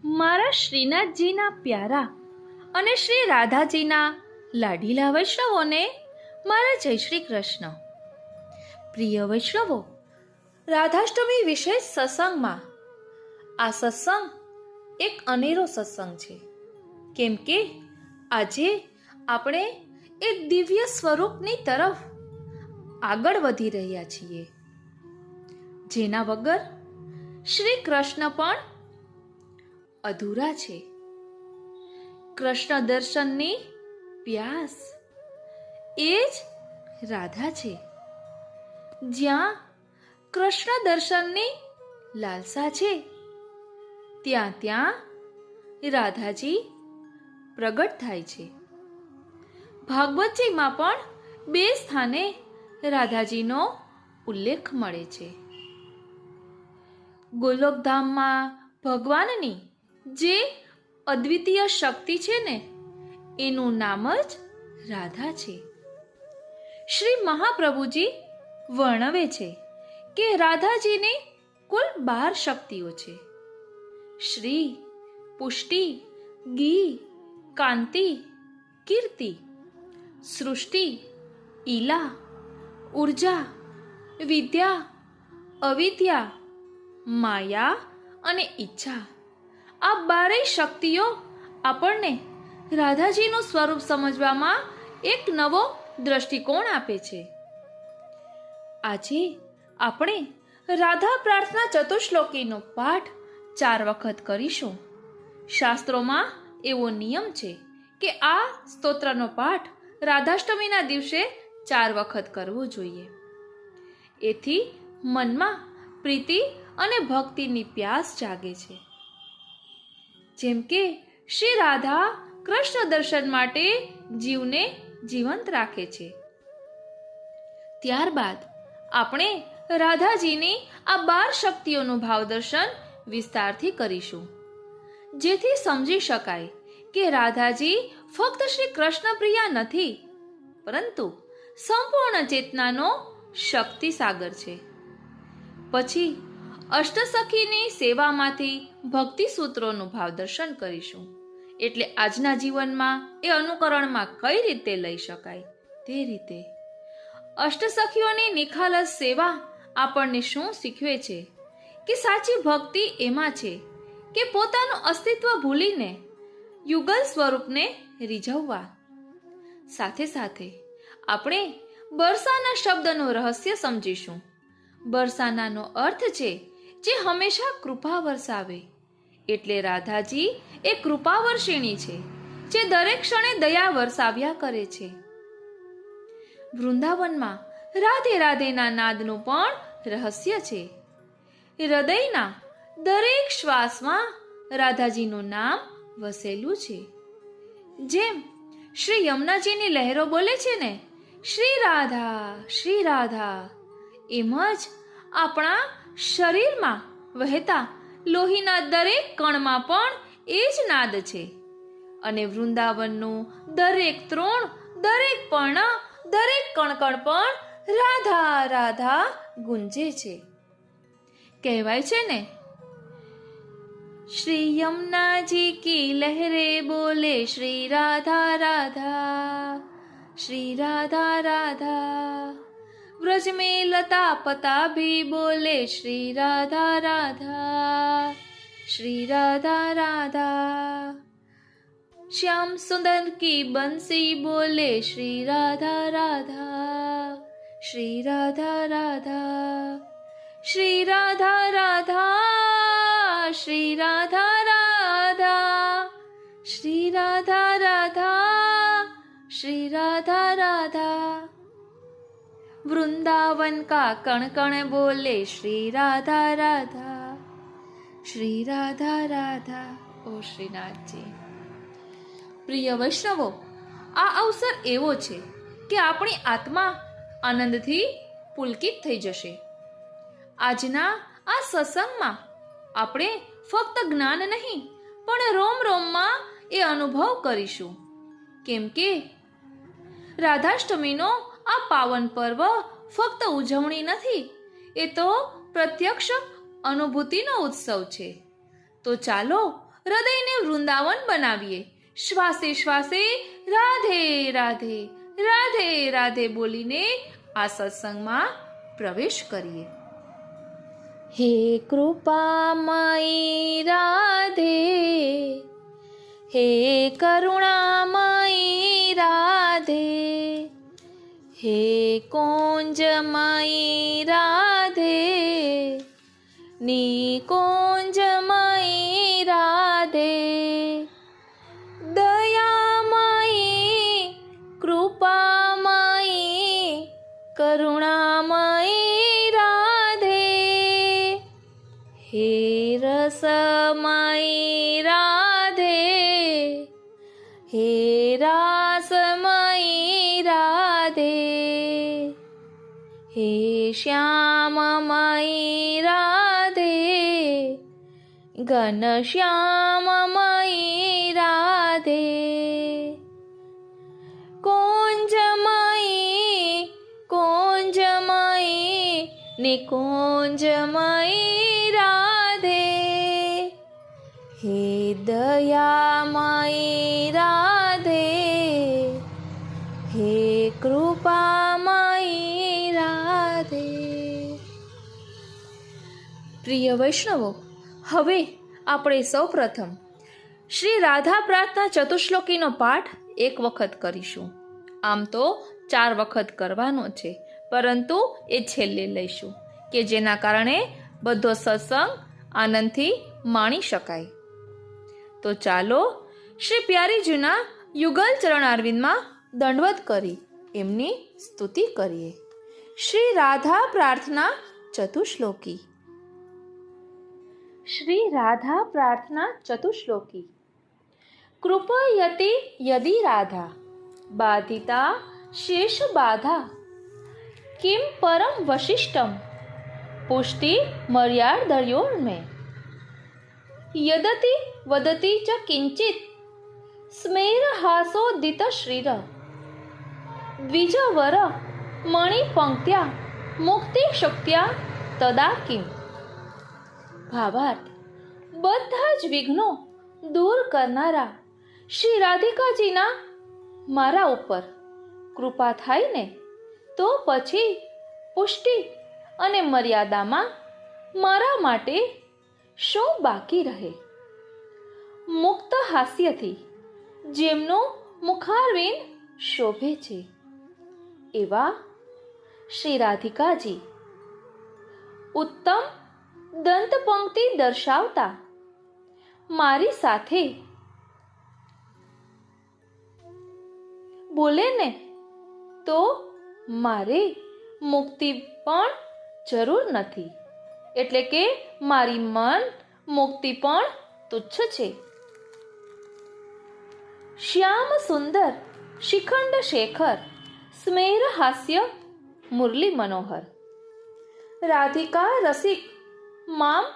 મારા શ્રીનાથજીના પ્યારા અને શ્રી રાધાજીના લાડીલા વૈષ્ણવોને મારા જય શ્રી કૃષ્ણ. પ્રિય વૈષ્ણવો, રાધાષ્ટમી વિશેષ સત્સંગમાં આ સત્સંગ એક અનેરો સત્સંગ છે, કેમ કે આજે આપણે એક દિવ્ય સ્વરૂપની તરફ આગળ વધી રહ્યા છીએ, જેના વગર શ્રી કૃષ્ણ પણ અધૂરા છે. કૃષ્ણ દર્શનની પ્યાસ એ જ રાધા છે. જ્યાં કૃષ્ણ દર્શનની લાલસા છે, ત્યાં ત્યાં રાધાજી પ્રગટ થાય છે. ભાગવતજીમાં પણ બે સ્થાને રાધાજીનો ઉલ્લેખ મળે છે. ગોલોકધામમાં ભગવાનની જે અદ્વિતીય શક્તિ છે ને, એનું નામ જ રાધા છે. શ્રી મહાપ્રભુજી વર્ણવે છે કે રાધાજીની કુલ 12 શક્તિઓ છે: શ્રી, પુષ્ટિ, ગી, કાંતિ, કીર્તિ, સૃષ્ટિ, ઈલા, ઉર્જા, વિદ્યા, અવિદ્યા, માયા અને ઈચ્છા. આ 12 શક્તિઓ આપણને રાધાજીનું સ્વરૂપ સમજવામાં એક નવો દ્રષ્ટિકોણ આપે છે. આજે આપણે રાધા પ્રાર્થના ચતુશ્લોકીનો પાઠ 4 વખત કરીશું. શાસ્ત્રોમાં એવો નિયમ છે કે આ સ્તોત્રનો પાઠ રાધાષ્ટમીના દિવસે 4 વખત કરવો જોઈએ. એથી મનમાં પ્રીતિ અને ભક્તિની પ્યાસ જાગે છે. જેમ કે શ્રી રાધા કૃષ્ણ દર્શન માટે જીવને જીવંત રાખે છે. ત્યારબાદ આપણે રાધાજીની આ 12 શક્તિઓનું ભાવ દર્શન વિસ્તારથી કરીશું, જેથી સમજી શકાય કે રાધાજી ફક્ત શ્રી કૃષ્ણ પ્રિયા નથી, પરંતુ સંપૂર્ણ ચેતનાનો શક્તિ સાગર છે. પછી અષ્ટસખીની સેવામાંથી ભક્તિ સૂત્રોનું ભાવ દર્શન કરીશું, એટલે આજના જીવનમાં એ અનુકરણમાં કઈ રીતે લઈ શકાય તે રીતે. અષ્ટસખીઓની નિખાલસ સેવા આપણને શું શીખવે છે કે સાચી ભક્તિ એમાં છે કે પોતાનું અસ્તિત્વ ભૂલીને યુગલ સ્વરૂપને રીઝવવા. સાથે સાથે આપણે બરસાના શબ્દનું રહસ્ય સમજીશું. બરસાનાનો અર્થ છે જે હંમેશા કૃપા વરસાવે. એટલે રાધાજી એ કૃપા વર્ષિણી છે, જે દરેક ક્ષણે દયા વરસાવ્યા કરે છે. વૃંદાવનમાં રાધે રાધેના નાદનું પણ રહસ્ય છે. હૃદયના દરેક શ્વાસમાં રાધાજીનું નામ વસેલું છે. જેમ શ્રી યમુનાજીની લહેરો બોલે છે ને, શ્રી રાધા, એમ જ આપણા શરીરમાં વહેતા લોહીના દરેક કણમાં પણ એ જ નાદ છે. અને વૃંદાવનનું દરેક તૃણ, દરેક પર્ણ, દરેક કણકણ પણ રાધા રાધા ગુંજે છે. કહેવાય છે ને, શ્રી યમુનાજી કી લહેરે બોલે શ્રી રાધા રાધા, શ્રી રાધા રાધા. વ્રજ में लता पता भी बोले श्री राधा राधा, श्री राधा राधा. श्याम सुंदर की बंसी बोले श्री राधा राधा, श्री राधा राधा. श्री राधा राधा, श्री राधा राधा, श्री राधा राधा, श्री राधा राधा. वृंदावन का कण कण बोले श्री राधा राधा, श्री राधा राधा. ઓ શ્રીનાથજી. પ્રિય વૈષ્ણવો, આ અવસર એવો છે કે આપણી આત્મા આનંદથી પુલકિત થઈ જશે. આજના આ સત્સંગમાં આપણે ફક્ત જ્ઞાન નહીં, પણ રોમ રોમમાં એ અનુભવ કરીશું. કેમ કે રાધાષ્ટમીનો આ પાવન પર્વ ફક્ત ઉજવણી નથી, એ તો પ્રત્યક્ષ અનુભૂતિનો ઉત્સવ છે. તો ચાલો હૃદયને વૃંદાવન બનાવીએ. શ્વાસે શ્વાસે રાધે રાધે રાધે રાધે બોલીને આ સત્સંગમાં પ્રવેશ કરીએ. હે કૃપામયી રાધે, હે કરુણામયી રાધે, હે કુંજમયી રાધે, નિકુંજમયી રાધે, દયામયી કૃપામયી કરુણામયી રાધે, હે રસમયી રાધે, હે રાસમયી રાધે, હે શ્યામમયી રાધે, ઘનશ્યામમયી રાધે, કુંજમયી કુંજમયી નિકુંજમયી રાધે, હે દયામયી રાધે, હે કૃપામયી રાધે. પ્રિય વૈષ્ણવો, હવે આપણે સૌપ્રથમ શ્રી રાધા પ્રાર્થના ચતુશ્લોકીનો પાઠ એક વખત કરીશું. આમ તો 4 વખત કરવાનો છે, પરંતુ એ છેલ્લે લઈશું કે જેના કારણે બધો સત્સંગ આનંદથી માણી શકાય. તો ચાલો શ્રી પ્યારીજીના યુગલ ચરણારવિંદમાં દંડવત કરી એમની સ્તુતિ કરીએ. શ્રી રાધા પ્રાર્થના ચતુશ્લોકી. શ્રી રાધા પ્રાર્થના ચતુશ્લોકી. કૃપયતે યદિ રાધા બાધિતા શેષ બાધા, કિમ પરમ વશિષ્ટમ પુષ્ટિ મર્યાદયોર્મે, યદતિ વદતિ ચ કિંચિત સ્મેરહાસોદિત શ્રીર, દ્વિજવર મણિપંક્ત્યા મુક્તિ શક્ત્યા તદા કિમ. ભાવાર્થ: બધા જ વિઘ્નો દૂર કરનારા શ્રી રાધિકાજીના મારા ઉપર કૃપા થાય ને તો પછી પુષ્ટિ અને મર્યાદામાં મારા માટે શું બાકી રહે? મુક્ત હાસ્યથી જેમનું મુખારવિંદ શોભે છે એવા શ્રી રાધિકાજી ઉત્તમ દંતપંક્તિ દર્શાવતા મારી સાથે બોલે ને તો મારે મુક્તિ પણ જરૂર નથી, એટલે કે મારી મન મુક્તિ પણ તુચ્છ છે. શ્યામ સુંદર શિખંડ શેખર સ્મેર હાસ્ય મુરલી મનોહર, રાધિકા રસિક મામ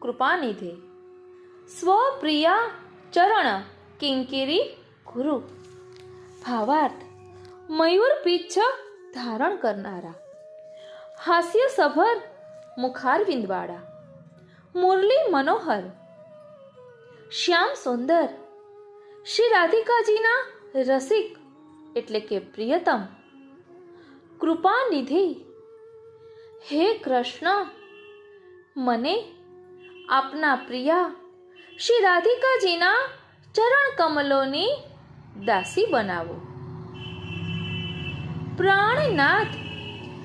કૃપાનિધે, સ્વપ્રિયા ચરણ કિંકિરી ગુરુ. ભાવાર્થ: મયુર પીચ્છ ધારણ કરનારા, હાસ્ય સભર મુખારવિંદવાળા, મુરલી મનોહર, શ્યામ સુંદર શ્રી રાધિકાજીના રસિક એટલે કે પ્રિયતમ, કૃપાનિધિ હે કૃષ્ણ, મને આપના પ્રિયા શ્રી રાધિકાજીના ચરણ કમલોની દાસી બનાવો. પ્રાણનાથ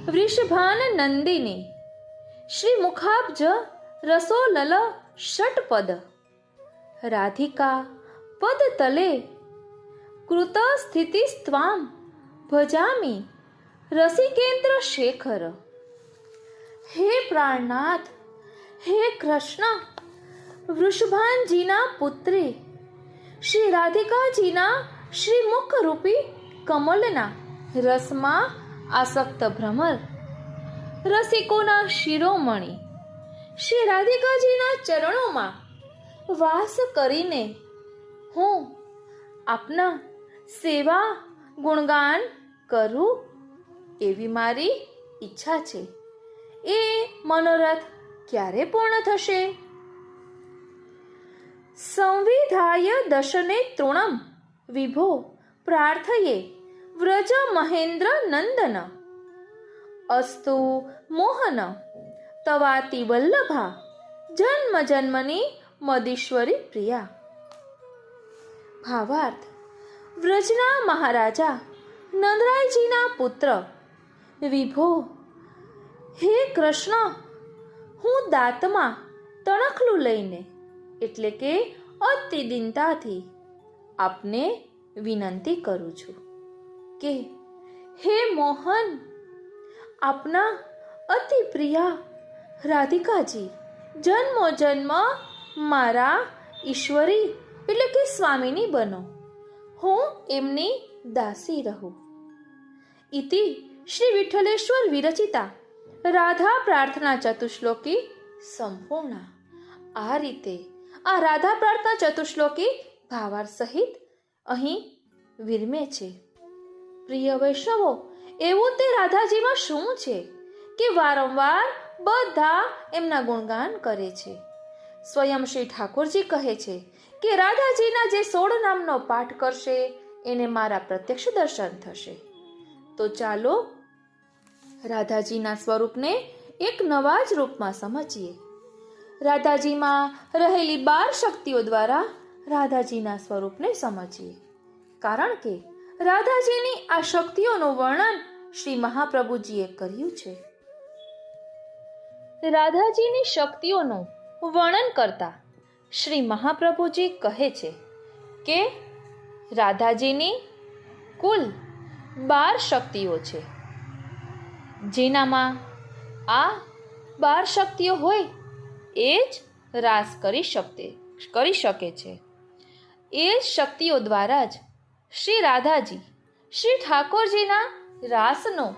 વૃષભાન નંદિની શ્રી મુખાબ્જ રસોલલ ષટપદ, રાધિકા પદ તલે કૃત સ્થિતિસ્ત્વામ ભજામી રસિકેન્દ્ર શેખર. હે પ્રાણનાથ, હે કૃષ્ણ, વૃષભાનજીના પુત્રી શ્રી રાધિકાજીના શ્રી મુખરૂપી કમલના રસમાં આસક્ત ભ્રમર, રસિકોના શિરોમણી શ્રી રાધિકાજીના ચરણોમાં વાસ કરીને હું આપના સેવા ગુણગાન કરું એવી મારી ઈચ્છા છે. એ મનોરથ ક્યારે પૂર્ણ થશે? સંવિધાય દશને તૃણમ વિભો પ્રાર્થયે વ્રજ મહેન્દ્ર નંદન અસ્તુ મોહન તવાતિ વલ્લભા જન્મ જન્મની મદીશ્વરી પ્રિયા. ભાવાર્થ: વ્રજના મહારાજા નંદરાયજીના પુત્ર વિભો, હે કૃષ્ણ, હું દાંતમાં તણખલું લઈને એટલે કે અતિ દીનતાથી આપને વિનંતી કરું છું કે હે મોહન, આપના અતિ પ્રિયા રાધિકાજી જન્મો જન્મ મારા ઈશ્વરી એટલે કે સ્વામીની બનો, હું એમની દાસી રહું. ઇતિ શ્રી વિઠ્ઠલેશ્વર વિરચિતા રાધા પ્રાર્થના ચતુશ્લોકી સંપૂર્ણા. આ રીતે આ રાધા પ્રાર્થના ચતુશ્લોકી ભાવાર્થ સહિત અહીં વિરમે છે. પ્રિય વૈષ્ણવો, એવું તે રાધાજીમાં શું છે કે વારંવાર બધા એમના ગુણગાન કરે છે? સ્વયં શ્રી ઠાકોરજી કહે છે કે રાધાજીના જે 16 નામનો પાઠ કરશે એને મારા પ્રત્યક્ષ દર્શન થશે. તો ચાલો રાધાજીના સ્વરૂપને એક નવા જ રૂપમાં સમજીએ. રાધાજીમાં રહેલી 12 શક્તિઓ દ્વારા રાધાજીના સ્વરૂપને સમજીએ. કારણ કે રાધાજીની આ શક્તિઓનું વર્ણન શ્રી મહાપ્રભુજીએ કર્યું છે. રાધાજીની શક્તિઓનું વર્ણન કરતા શ્રી મહાપ્રભુજી કહે છે કે રાધાજીની કુલ 12 શક્તિઓ છે, જેનામાં આ 12 શક્તિઓ હોય એ જ રાસ કરી શકે છે. એ જ શક્તિઓ દ્વારા જ શ્રી રાધાજી શ્રી ઠાકોરજીના રાસનું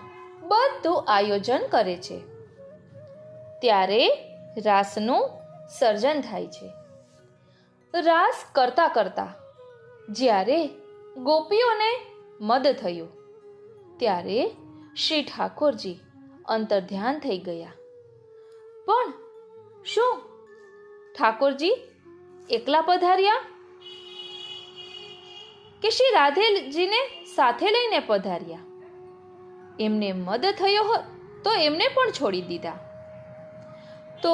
બધું આયોજન કરે છે. ત્યારે રાસનું સર્જન થાય છે. રાસ કરતા કરતા જ્યારે ગોપીઓને મદ થયું ત્યારે શ્રી ઠાકોરજી અંતર્ધ્યાન થઈ ગયા. પણ શું ઠાકોરજી એકલા પધાર્યા કે શ્રી રાધેજીને સાથે લઈને પધાર્યા? એમને મદ થયો હોત તો એમને પણ છોડી દીધા. તો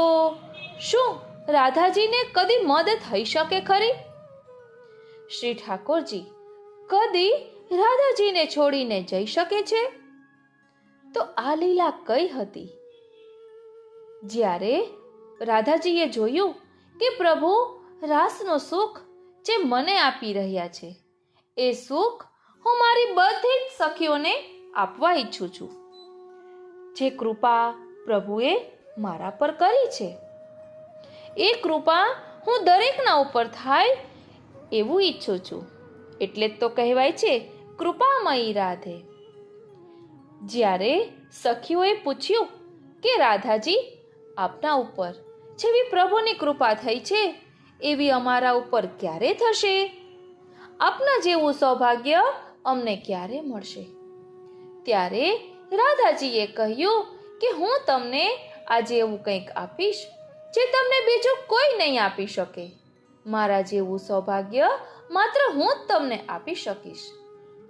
શું રાધાજીને કદી મદ થઈ શકે ખરી? શ્રી ઠાકોરજી કદી રાધાજીને છોડીને જઈ શકે છે? તો આ લીલા કઈ હતી? જ્યારે રાધાજીએ જોયું કે પ્રભુ રાસનું સુખ જે મને આપી રહ્યા છે એ સુખ હું મારી બધી જ સખીઓને આપવા ઈચ્છું છું. જે કૃપા પ્રભુએ મારા પર કરી છે એ કૃપા હું દરેકના ઉપર થાય એવું ઈચ્છું છું. એટલે જ તો કહેવાય છે કૃપામયી રાધે. જ્યારે સખીઓએ પૂછ્યું કે રાધાજી, આપના ઉપર જેવી પ્રભુની કૃપા થઈ છે એવી અમારા ઉપર ક્યારે થશે? આપના જેવું સૌભાગ્ય અમને ક્યારે મળશે? ત્યારે રાધાજીએ કહ્યું કે હું તમને આજે એવું કંઈક આપીશ જે તમને બીજું કોઈ નહીં આપી શકે. મારા જેવું સૌભાગ્ય માત્ર હું જ તમને આપી શકીશ.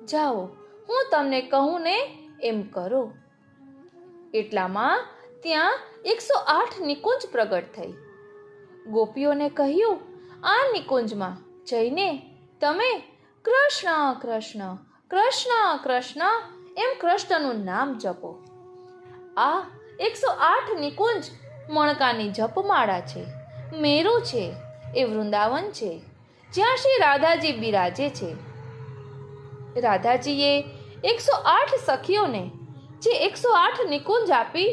જાઓ, હું તમને કહું ને એમ કરો. એટલામાં ત્યાં 108 નિકુંજ પ્રગટ થઈ. ગોપીઓને કહ્યું, આ નિકુંજમાં જઈને તમે કૃષ્ણ કૃષ્ણ કૃષ્ણ કૃષ્ણ એમ કૃષ્ણનું નામ જપો. આ 108 નિકુંજ મણકાની જપમાળા છે. મેરુ છે એ વૃંદાવન છે જ્યાં શ્રી રાધાજી બિરાજે છે. રાધાજીએ 108 સખીઓને જે 108 નિકુંજ આપી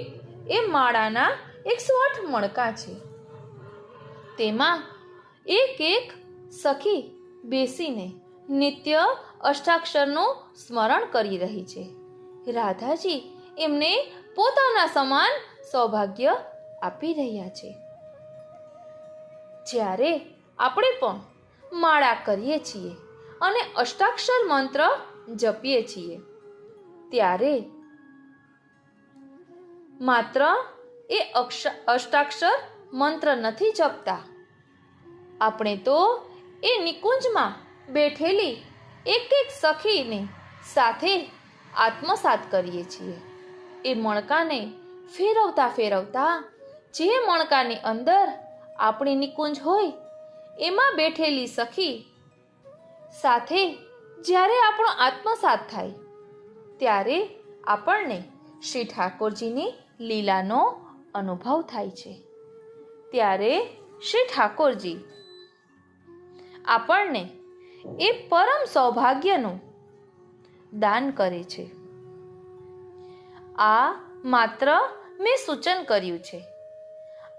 એ માળાના 108 મણકા છે. તેમાં એક એક સખી બેસીને નિત્ય અષ્ટાક્ષરનું સ્મરણ કરી રહી છે. રાધાજી એમને પોતાના સમાન સૌભાગ્ય આપી રહ્યા છે. જ્યારે આપણે પણ માળા કરીએ છીએ અને અષ્ટાક્ષર મંત્ર જપીએ છીએ ત્યારે માત્ર એ અષ્ટાક્ષર મંત્ર નથી જપતા, આપણે તો એ નિકુંજમાં બેઠેલી એક એક સખીને સાથે આત્મસાત કરીએ છીએ. એ મણકાને ફેરવતા ફેરવતા જે મણકાની અંદર આપણી નિકુંજ હોય એમાં બેઠેલી સખી સાથે જ્યારે આપણો આત્મસાત થાય ત્યારે આપણને શ્રી ઠાકોરજીની લીલાનો અનુભવ થાય છે. ત્યારે શ્રી ઠાકોરજી આપણને એ પરમ સૌભાગ્યનું દાન કરે છે. આ માત્ર મેં સૂચન કર્યું છે.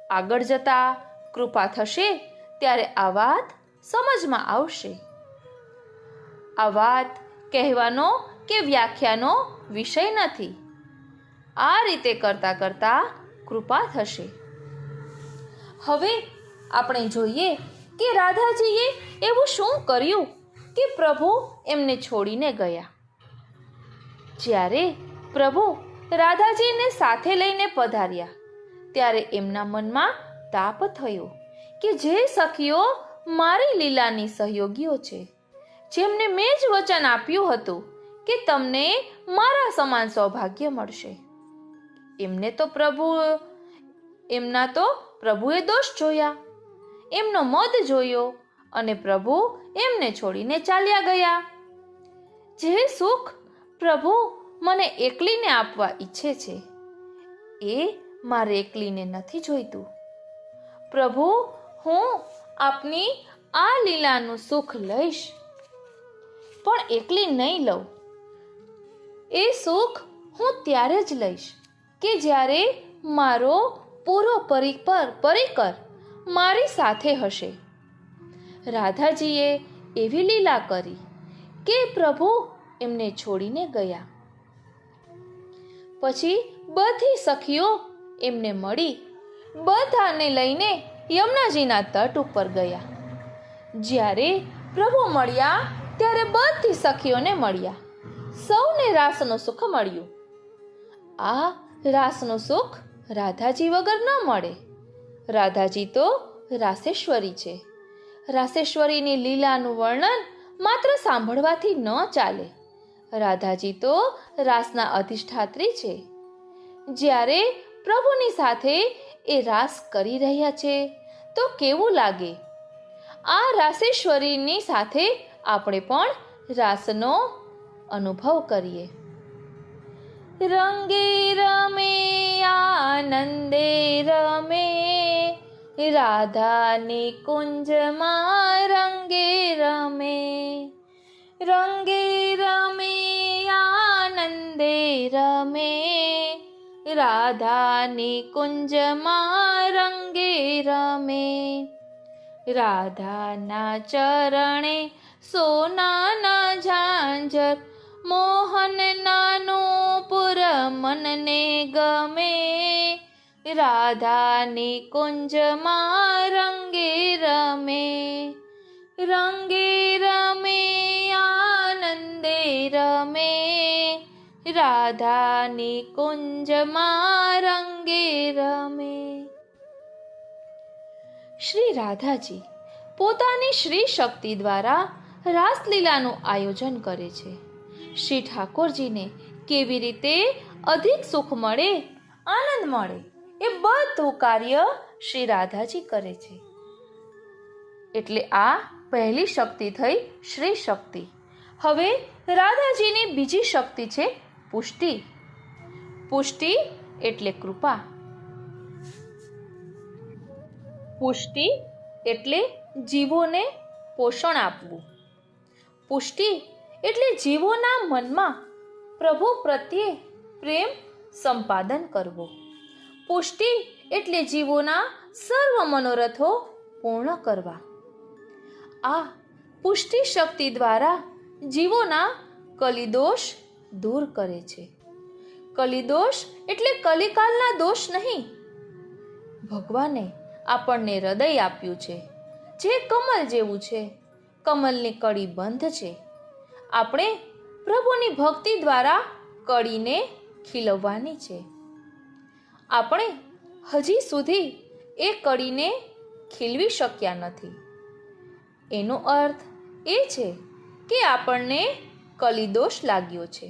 આગળ જતા કૃપા થશે ત્યારે આ વાત સમજમાં આવશે. આ વાત કહેવાનો કે વ્યાખ્યાનો વિષય નથી. આ રીતે કરતા કરતા કૃપા થશે. હવે આપણે જોઈએ કે રાધાજીએ એવું શું કર્યું કે પ્રભુ એમને છોડીને ગયા. જ્યારે પ્રભુ રાધાજીને સાથે લઈને પધાર્યા ત્યારે એમના મનમાં તાપ થયો કે જે સખીઓ મારી લીલાની સહયોગીઓ છે, જેમને મેં જ વચન આપ્યું હતું કે તમને મારા સમાન સૌભાગ્ય મળશે, એમના તો પ્રભુએ દોષ જોયા, એમનો મદ જોયો અને પ્રભુ એમને છોડીને ચાલ્યા ગયા. જે સુખ પ્રભુ મને એકલીને આપવા ઈચ્છે છે એ મારે એકલીને નથી જોઈતું. પ્રભુ, હું આપની આ લીલાનું સુખ લઈશ, પણ એકલી નહીં લઉં. એ સુખ હું ત્યારે જ લઈશ કે જ્યારે મારો પૂરો પરિકર મારી સાથે હશે. રાધાજીએ એવી લીલા કરી કે પ્રભુ એમને છોડીને ગયા. પછી બધી સખીઓ એમને મળી બધાને લઈને યમુનાજીના તટ ઉપર ગયા. જ્યારે પ્રભુ મળ્યા ત્યારે બધી સખીઓને મળ્યા. સૌને રાસનું સુખ મળ્યું. આ રાસનું સુખ રાધાજી વગર ન મળે. રાધાજી તો રાસેશ્વરી છે. રાસેશ્વરીની લીલાનું વર્ણન માત્ર સાંભળવાથી ન ચાલે. રાધાજી તો રાસના અધિષ્ઠાત્રી છે. જ્યારે પ્રભુની સાથે એ રાસ કરી રહ્યા છે તો કેવું લાગે? આ રાસેશ્વરીની સાથે આપણે પણ રાસનો અનુભવ કરીએ. રંગે રમે આનંદે રમે રાધાની કુંજમાં રંગે રમે. રંગે રમે આનંદે રમે રાધાની કુંજમાં રંગે રમે. રાધાના ચરણે સોનાના ઝાંઝર મોહન નાનુપુર મનને ગમે. રાધાની કુંજમાં રંગે રમે. રંગે રમે આનંદે રમે રાધાની કુંજમાં રંગે રમે. શ્રી રાધાજી પોતાની શ્રી શક્તિ દ્વારા રાસલીલાનું આયોજન કરે છે. શ્રી ઠાકોરજીને કેવી રીતે અધિક સુખ મળે, આનંદ મળે, એ બધું કાર્ય શ્રી રાધાજી કરે છે. એટલે આ પહેલી શક્તિ થઈ શ્રી શક્તિ. હવે રાધાજીની બીજી શક્તિ છે પુષ્ટિ. પુષ્ટિ એટલે કૃપા. પુષ્ટિ એટલે જીવોને પોષણ આપવું. પુષ્ટિ એટલે જીવોના મનમાં પ્રભુ પ્રત્યે પ્રેમ સંપાદન કરવો. પુષ્ટિ એટલે જીવોના સર્વ મનોરથો પૂર્ણ કરવા. આ પુષ્ટિ શક્તિ દ્વારા જીવોના કલિદોષ દૂર કરે છે. કલિદોષ એટલે કલિકાલના દોષ નહીં. ભગવાને આપણને હૃદય આપ્યું છે જે કમલ જેવું છે. કમલની કળી બંધ છે. આપણે પ્રભુની ભક્તિ દ્વારા કળીને ખીલવવાની છે. આપણે હજી સુધી એ કળીને ખીલવી શક્યા નથી. એનો અર્થ એ છે કે આપણને કલીદોષ લાગ્યો છે.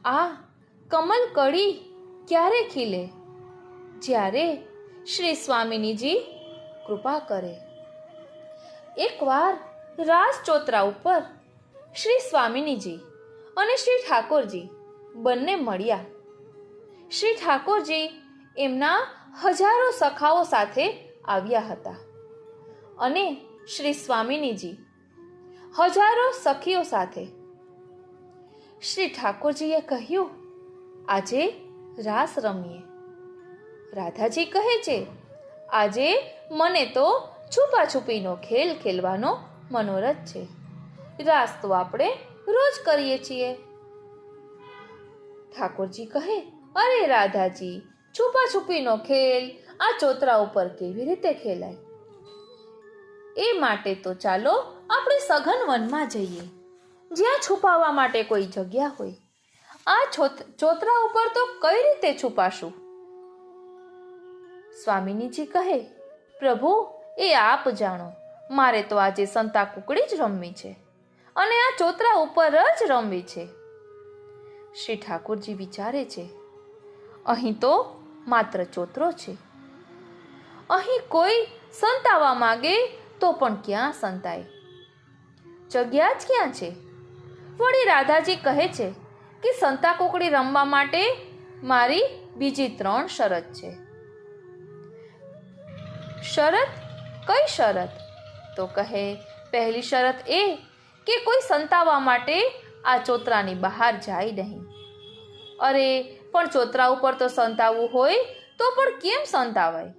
આ કમલ કળી ક્યારે ખીલે? જ્યારે શ્રી સ્વામિનીજી કૃપા કરે. એકવાર રાસ ચોતરા ઉપર શ્રી સ્વામિનીજી અને શ્રી ઠાકોરજી બંને મળ્યા. શ્રી ઠાકોરજી એમના હજારો સખાઓ સાથે આવ્યા હતા અને શ્રી સ્વામિનીજી હજારો સખીઓ સાથે. શ્રી ઠાકોરજીએ કહ્યું, આજે રાસ રમીએ. રાધાજી કહે છે, આજે મને તો છુપાછુપીનો ખેલ ખેલવાનો મનોરથ છે. રાસ તો આપણે રોજ કરીએ છીએ. ઠાકોરજી કહે, અરે રાધાજી, છુપાછુપીનો ખેલ આ ચોતરા ઉપર કેવી રીતે ખેલાય? એ માટે તો ચાલો આપણે સઘન વનમાં જઈએ, જ્યાં છુપાવવા માટે કોઈ જગ્યા હોય. આ ચોતરા ઉપર તો કઈ રીતે છુપાશું? સ્વામિનીજી કહે, પ્રભુ એ આપ જાણો. મારે તો આજે સંતા કુકડી જ રમવી છે અને આ ચોતરા ઉપર જ રમવી છે. શ્રી ઠાકોરજી વિચારે છે, અહીં તો માત્ર ચોતરો છે. અહીં કોઈ સંતાવા માંગે તો પણ ક્યાં સંતાય? જગ્યા જ ક્યાં છે? વળી રાધાજી કહે છે કે સંતા કુકડી રમવા માટે મારી બીજી 3 શરત છે. શરત? કઈ શરત? તો કહે, પહેલી શરત એ કે કોઈ સંતાવા માટે આ ચોતરાની બહાર જાય નહીં. અરે પણ ચોતરા ઉપર તો સંતાવવું હોય તો પણ કેમ સંતાવાય?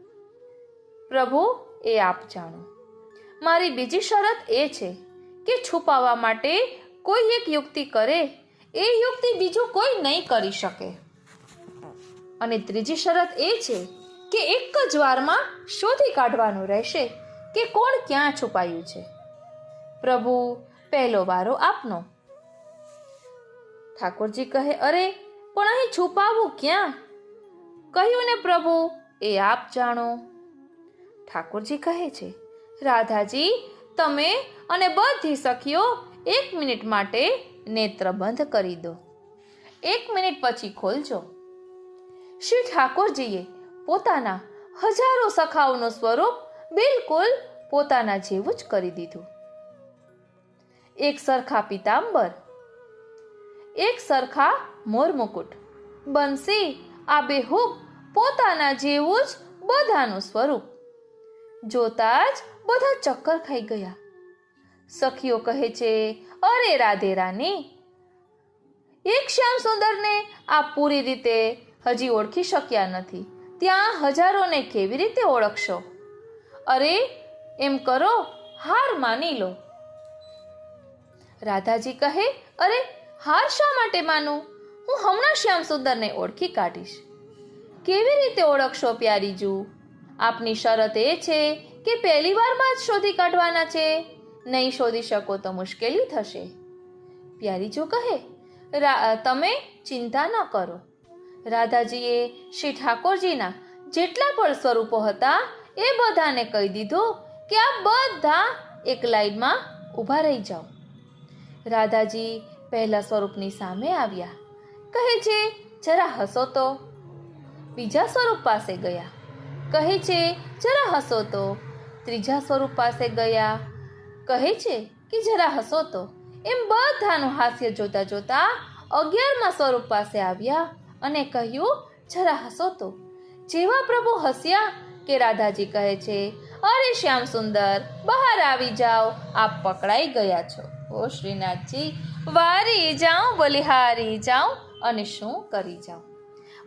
પ્રભુ એ આપ જાણો. મારી બીજી શરત એ છે કે છુપાવવા માટે કોઈ એક યુક્તિ કરે, એ યુક્તિ બીજું કોઈ નહીં કરી શકે. અને ત્રીજી શરત એ છે કે એક જ વારમાં શોધી કાઢવાનું રહેશે કે કોણ ક્યાં છુપાયું છે. પ્રભુ પહેલો વારો આપનો. ઠાકોરજી કહે, અરે પણ અહીં છુપાવવું ક્યાં? કહ્યું ને પ્રભુ એ આપ જાણો. ઠાકોરજી કહે છે, રાધાજી, તમે અને બધી સખીઓ 1 મિનિટ માટે નેત્ર બંધ કરી દો. 1 મિનિટ પછી ખોલજો. શ્રી ઠાકોરજીએ પોતાના હજારો સખાઓનું સ્વરૂપ બિલકુલ પોતાના જેવું જ કરી દીધું. એક સરખા પિતાંબર, એક સરખા મોરમુકુટ, બંસી, આબેહૂબ પોતાના જેવું જ બધાનું સ્વરૂપ. જોતા જ બધા ચક્કર ખાઈ ગયા. સખીઓ કહે છે, અરે રાધે રાની, એક શ્યામ સુંદરને આપ પૂરી રીતે હજી ઓળખી શક્યા નથી, ત્યાં હજારોને કેવી રીતે ઓળખશો? અરે એમ કરો, હાર માની લો. રાધાજી કહે, અરે હાર શા માટે માનું? હું હમણાં શ્યામ સુંદરને ઓળખી કાઢીશ. કેવી રીતે ઓળખશો પ્યારીજુ? આપની શરત એ છે કે પહેલી વારમાં જ શોધી કાઢવાના છે. નહીં શોધી શકો તો મુશ્કેલી થશે. પ્યારીજુ કહે, તમે ચિંતા ન કરો. રાધાજીએ શ્રી ઠાકોરજીના જેટલા પણ સ્વરૂપો હતા એ બધાને કહી દીધું કે આ બધા એક લાઈનમાં ઊભા રહી જાઓ. રાધાજી પહેલા સ્વરૂપની સામે આવ્યા. કહે છે, જરા હસો તો. બીજા સ્વરૂપ પાસે ગયા. કહે છે, જરા હસો તો. ત્રીજા સ્વરૂપ પાસે ગયા. કહે છે કે જરા હસો તો. એમ બધાનું હાસ્ય જોતા જોતા 11મા સ્વરૂપ પાસે આવ્યા અને કહ્યું, જરા હસો તો. જેવા પ્રભુ હસ્યા કે રાધાજી કહે છે, અરે શ્યામ સુંદર, બહાર આવી જાઓ, આપ પકડાઈ ગયા છો. ઓ શ્રીનાથજી, વારી જાઉં, બલિહારી જાઉં અને શું કરી જાઉં?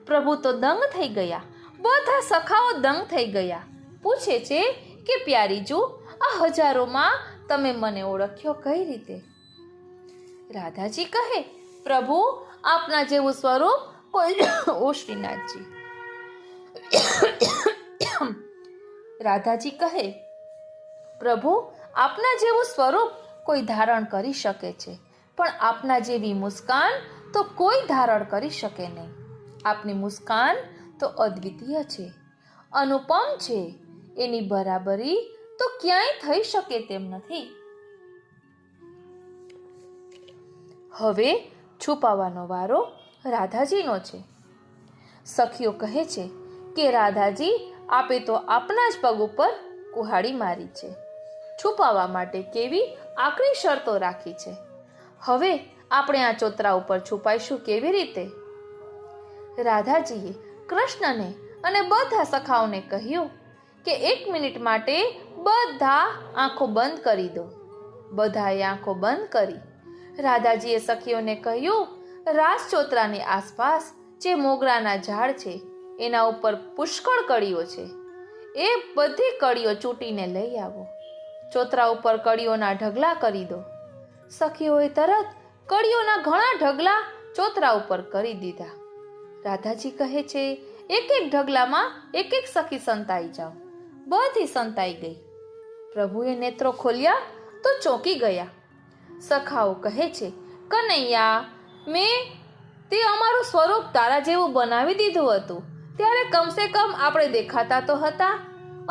પ્રભુ તો દંગ થઈ ગયા. બધા સખાઓ દંગ થઈ ગયા. પૂછે છે કે પ્યારીજુ, આ હજારોમાં તમે મને ઓળખ્યો કઈ રીતે? રાધાજી કહે, પ્રભુ આપના જેવું સ્વરૂપ કોઈ ઓ શ્રીનાથજી. રાધાજી કહે, પ્રભુ આપના જેવું સ્વરૂપ કોઈ ધારણ કરી શકે છે, પણ આપના જેવી મુસ્કાન તો કોઈ ધારણ કરી શકે નહીં. આપની મુસ્કાન તો અદ્વિતીય છે, અનુપમ છે. એની બરાબરી તો ક્યાંય થઈ શકે તેમ નથી. હવે છુપાવાનો વારો રાધાજીનો છે. સખીઓ કહે છે કે રાધાજી, આપે તો આપના જ પગ ઉપર કુહાડી મારી છે. છુપાવવા માટે કેવી આકરી શરતો રાખી છે. હવે આપણે આ ચોતરા ઉપર છુપાઈશું કેવી રીતે? રાધાજીએ કૃષ્ણને અને બધા સખાઓને કહ્યું કે 1 મિનિટ માટે બધા આંખો બંધ કરી દો. બધાએ આંખો બંધ કરી. રાધાજીએ સખીઓને કહ્યું, રાજચોતરાની આસપાસ જે મોગરાના ઝાડ છે એના ઉપર પુષ્કળ કળીઓ છે. એ બધી કળીઓ ચૂંટીને લઈ આવો. ચોતરા ઉપર કળીઓના ઢગલા કરી દો. સખીઓએ તરત કળીઓના ઘણા ઢગલા ચોતરા ઉપર કરી દીધા. રાધાજી કહે છે, એક ઢગલામાં એક સખી સંતાઈ જાઓ. બધી સંતાઈ ગઈ. પ્રભુએ નેત્રો ખોલ્યા તો ચોંકી ગયા. સખાઓ કહે છે, કનૈયા, મેં તે અમારું સ્વરૂપ તારા જેવું બનાવી દીધું હતું ત્યારે કમસે કમ આપણે દેખાતા તો હતા.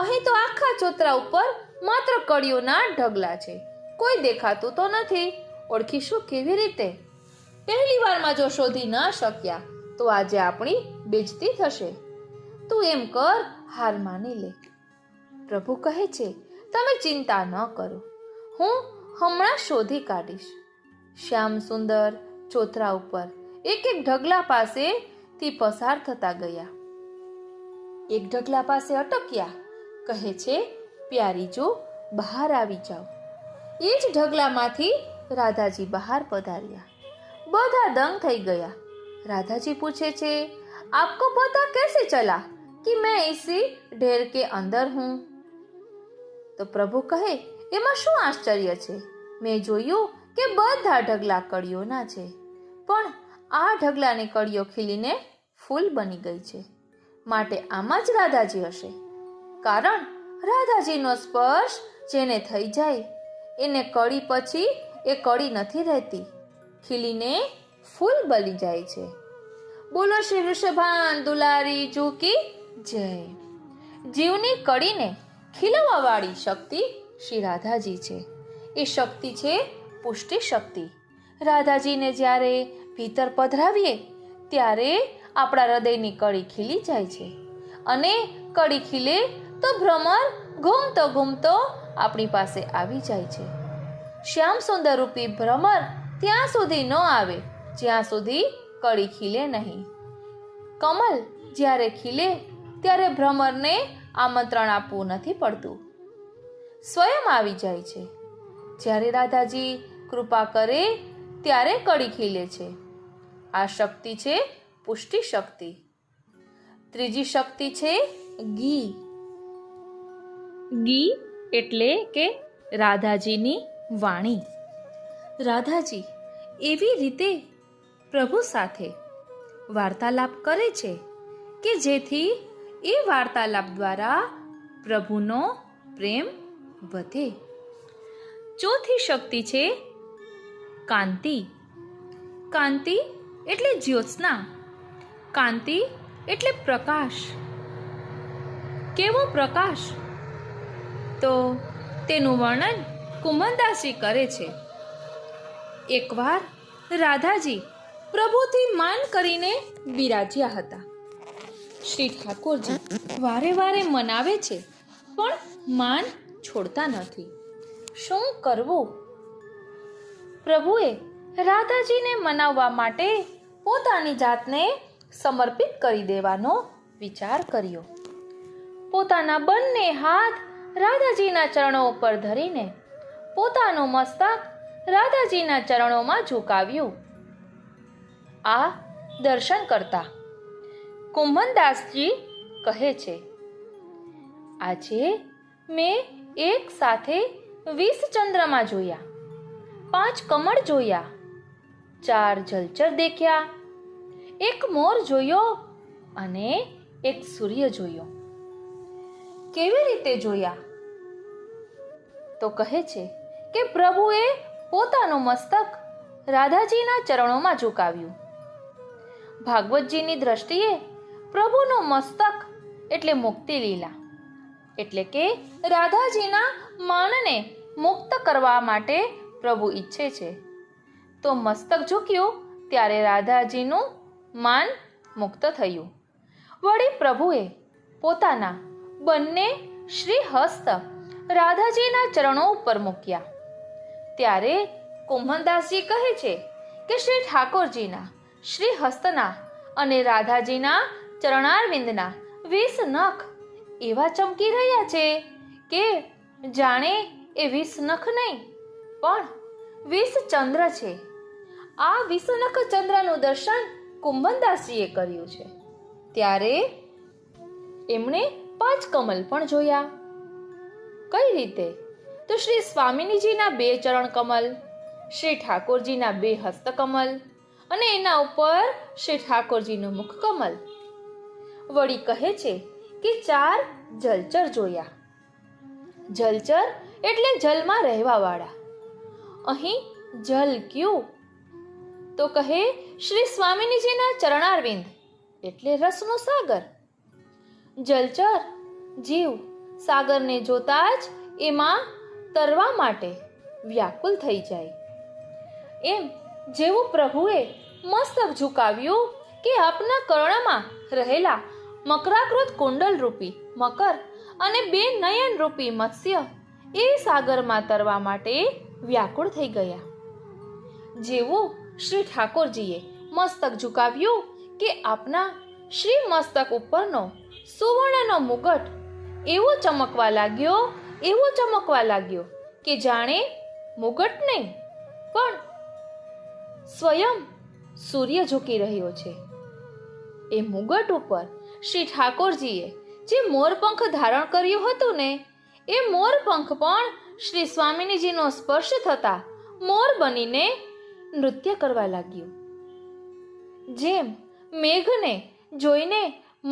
અહીં તો આખા ચોતરા ઉપર માત્ર કળીઓના ઢગલા છે. કોઈ દેખાતું તો નથી. ઓળખીશું કેવી રીતે? પહેલી વારમાં જો શોધી ન શક્યા તો આજે આપણી બેઇજ્જતી થશે. તું એમ કર, હાર માની લે. પ્રભુ કહે છે, તમે ચિંતા ન કરો, હું હમણાં શોધી કાઢીશ. શ્યામ સુંદર ચોતરા ઉપર એક ઢગલા પાસેથી પસાર થતા ગયા. એક ઢગલા પાસે અટક્યા. કહે છે, પ્યારીજો, બહાર આવી જાઓ. એ જ ઢગલામાંથી રાધાજી બહાર પધાર્યા. બધા દંગ થઈ ગયા. રાધાજી પૂછે છે, આપકો પતા कैसे चला कि मैं इसी ढेर के अंदर हूं? તો પ્રભુ કહે, એમાં શું આશ્ચર્ય છે? મેં જોયું કે બધા ઢગલા કળીઓના છે, પણ આ ઢગલાની કળીઓ ખીલીને ફૂલ બની ગઈ છે, માટે આમાં જ રાધાજી હશે. કારણ રાધાજીનો સ્પર્શ જેને થઈ જાય એને કળી પછી એ કળી નથી રહેતી, ખીલીને ફૂલ બની જાય છે. બોલો શ્રી વૃષભાન દુલારી જુકી જય. જીવની કળીને ખીલવા વાળી શક્તિ શ્રી રાધાજી છે. એ શક્તિ છે પુષ્ટિ શક્તિ. રાધાજીને જ્યારે ભીતર પધરાવીએ ત્યારે આપણા હૃદયની કળી ખીલી જાય છે, અને કળી ખીલે તો ભ્રમર ઘૂમતો ઘૂમતો આપણી પાસે આવી જાય છે. શ્યામ સુંદર રૂપી ભ્રમર ત્યાં સુધી ન આવે જ્યાં સુધી કળી ખીલે નહીં. કમલ જ્યારે ખીલે ત્યારે ભ્રમરને આમંત્રણ આપવું નથી પડતું, સ્વયં આવી જાય છે. જ્યારે રાધાજી કૃપા કરે ત્યારે કળી ખીલે છે. આ શક્તિ છે પુષ્ટિ શક્તિ. ત્રીજી શક્તિ છે ઘી. ઘી એટલે કે રાધાજીની વાણી. રાધાજી એવી રીતે પ્રભુ સાથે વાર્તાલાપ કરે છે કે જેથી એ વાર્તાલાપ દ્વારા પ્રભુનો પ્રેમ વધે. ચોથી શક્તિ છે કાંતિ. કાંતિ એટલે જ્યોત્સના. કાંતિ એટલે પ્રકાશ. કેવો પ્રકાશ? તો તેનું વર્ણન કુંભનદાસજી કરે છે. એકવાર રાધાજી પ્રભુથી માન કરીને બિરાજ્યા હતા. શ્રી ઠાકોરજી વારે વારે મનાવે છે પણ માન છોડતા નથી. શું કરવું? પ્રભુએ રાધાજીને મનાવવા માટે પોતાની જાતને સમર્પિત કરી દેવાનો વિચાર કર્યો. પોતાના બંને હાથ રાધાજીના ચરણો ઉપર ધરીને પોતાનું મસ્તક રાધાજીના ચરણોમાં ઝુકાવ્યું. આ દર્શન કરતા કુંભનદાસજી કહે છે, આજે મેં એક સાથે 20 ચંદ્રમા જોયા, 5 કમળ જોયા, 4 જલચર દેખ્યા, 1 મોર જોયો અને 1 સૂર્ય જોયો. કેવી રીતે જોયા? તો કહે છે કે પ્રભુએ પોતાનું મસ્તક રાધાજીના ચરણોમાં ઝુકાવ્યું. ભાગવતજીની દ્રષ્ટિએ પ્રભુનું મસ્તક એટલે મુક્તિ લીલા. એટલે કે રાધાજીના માનને મુક્ત કરવા માટે પ્રભુ ઈચ્છે છે. તો મસ્તક ઝૂક્યું ત્યારે રાધાજીનું માન મુક્ત થયું. વળી પ્રભુએ પોતાના બંને શ્રી હસ્ત રાધાજીના ચરણો ઉપર મૂક્યા. ત્યારે કુંભનદાસજી કહે છે કે શ્રી ઠાકોરજીના શ્રી હસ્તના અને રાધાજીના ચરણારવિંદના 20 નખ એવા ચમકી રહ્યા છે કે જાણે એ 20 નખ નહીં પણ 20 ચંદ્ર છે. આ 20 નખ ચંદ્રનું દર્શન કુંભનદાસજીએ કર્યું છે. ત્યારે એમણે 5 કમલ પણ જોયા. કઈ રીતે? તો શ્રી સ્વામિનીજીના 2 ચરણ કમલ, શ્રી ઠાકોરજીના 2 હસ્તકમલ અને એના ઉપર શ્રી ઠાકોરજીનું મુખ કમલ. વળી કહે છે કે 4 જલચર જોયા. જલચર એટલે જલમાં રહેવા વાળા. અહીં જલ ક્યું? તો કહે શ્રી સ્વામિનીજીના ચરણારવિંદ એટલે રસનો સાગર. જલચર જીવ સાગરને જોતા જ એમાં તરવા માટે વ્યાકુલ થઈ જાય. એમ જેવું પ્રભુએ મસ્તક ઝુકાવ્યું કે આપના કર્ણમાં રહેલા મકરાકૃત કુંડલ રૂપી મકર અને 2 નયન રૂપી મત્સ્ય એ સાગરમાં તરવા માટે વ્યાકુળ થઈ ગયા. જેવું શ્રી ઠાકોરજીએ મસ્તક ઝુકાવ્યું કે આપના શ્રી મસ્તક ઉપરનો સુવર્ણનો મુગટ એવો ચમકવા લાગ્યો કે જાણે મુગટ નહીં પણ સ્વયં સૂર્ય ઝૂકી રહ્યો છે. એ મુગટ ઉપર શ્રી ઠાકોરજીએ જે મોરપંખ ધારણ કર્યું હતું ને એ મોરપંખ પણ શ્રી સ્વામિનીજીનો સ્પર્શ થતા મોર બનીને નૃત્ય કરવા લાગ્યું. જેમ મેઘને જોઈને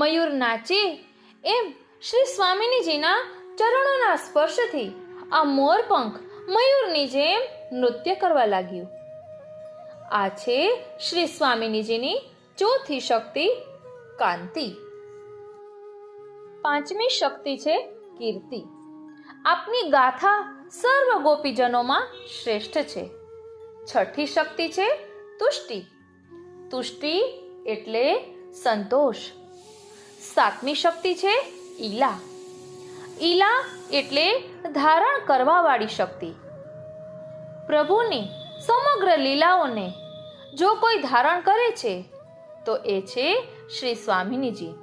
મયુર નાચે એમ શ્રી સ્વામિનીજીના ચરણોના સ્પર્શથી આ મોરપંખ મયુરની જેમ નૃત્ય કરવા લાગ્યું. આ છે શ્રી સ્વામિનીજીની ચોથી શક્તિ કાંતિ. 5મી શક્તિ છે કીર્તિ. આપની ગાથા સર્વ ગોપીજનોમાં શ્રેષ્ઠ છે. 6ઠી શક્તિ છે તુષ્ટિ. તુષ્ટિ એટલે સંતોષ. 7મી શક્તિ છે ઈલા. ઈલા એટલે ધારણ કરવા વાળી શક્તિ. પ્રભુની સમગ્ર લીલાઓને જો કોઈ ધારણ કરે છે તો એ છે શ્રી સ્વામિનીજી.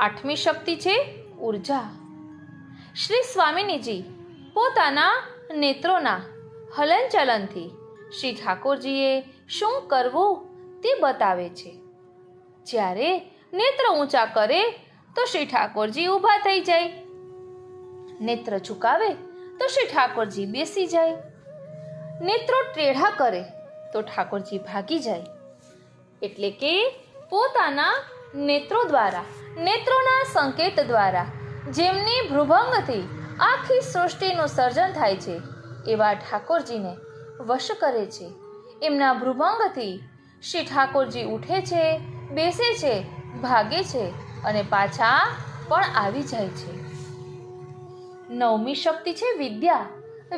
8મી શક્તિ છે ઉર્જા. શ્રી સ્વામિનીજી પોતાના નેત્રોના હલનચલનથી શ્રી ઠાકોરજીએ શું કરવું તે બતાવે છે. જ્યારે નેત્ર ઊંચા કરે તો શ્રી ઠાકોરજી ઊભા થઈ જાય, નેત્ર ઝુકાવે તો શ્રી ઠાકોરજી બેસી જાય, નેત્રો ટેઢા કરે તો ઠાકોરજી ભાગી જાય. એટલે કે પોતાના નેત્રો દ્વારા, નેત્રોના સંકેત દ્વારા જેમની ભ્રુભંગથી આખી સૃષ્ટિનું સર્જન થાય છે એવા ઠાકોરજીને વશ કરે છે. એમના ભ્રુભંગથી શ્રી ઠાકોરજી ઉઠે છે, બેસે છે, ભાગે છે અને પાછા પણ આવી જાય છે. 9મી શક્તિ છે વિદ્યા.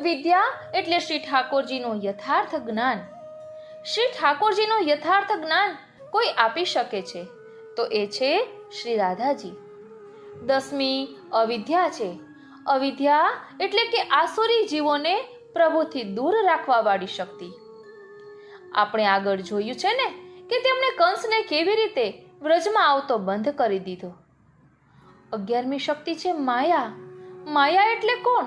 વિદ્યા એટલે શ્રી ઠાકોરજીનું યથાર્થ જ્ઞાન. શ્રી ઠાકોરજીનું યથાર્થ જ્ઞાન કોઈ આપી શકે છે તો એ છે શ્રી રાધાજી. 10મી અવિદ્યા છે. અવિદ્યા એટલે કે આસુરી જીવોને પ્રભુથી દૂર રાખવા વાળી શક્તિ. આપણે આગળ જોયું છે ને કે તેમણે કંસને કેવી રીતે વ્રજમાં આવતો બંધ કરી દીધો. 11મી શક્તિ છે માયા. માયા એટલે કોણ?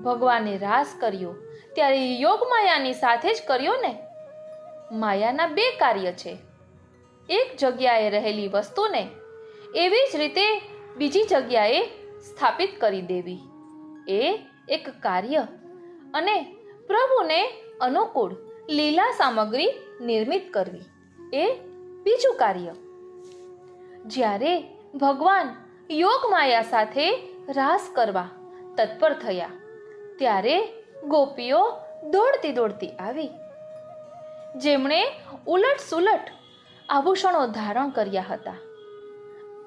ભગવાને રાસ કર્યો ત્યારે યોગ માયાની સાથે જ કર્યો ને. માયાના 2 કાર્ય છે. એક જગ્યાએ રહેલી વસ્તુને એવી જ રીતે બીજી જગ્યાએ સ્થાપિત કરી દેવી એ એક કાર્ય, અને પ્રભુને અનુકૂળ લીલા સામગ્રી નિર્મિત કરવી એ બીજું કાર્ય. જ્યારે ભગવાન યોગ માયા સાથે રાસ કરવા તત્પર થયા ત્યારે ગોપીઓ દોડતી દોડતી આવી, જેમણે ઉલટ સુલટ આભૂષણો ધારણ કર્યા હતા.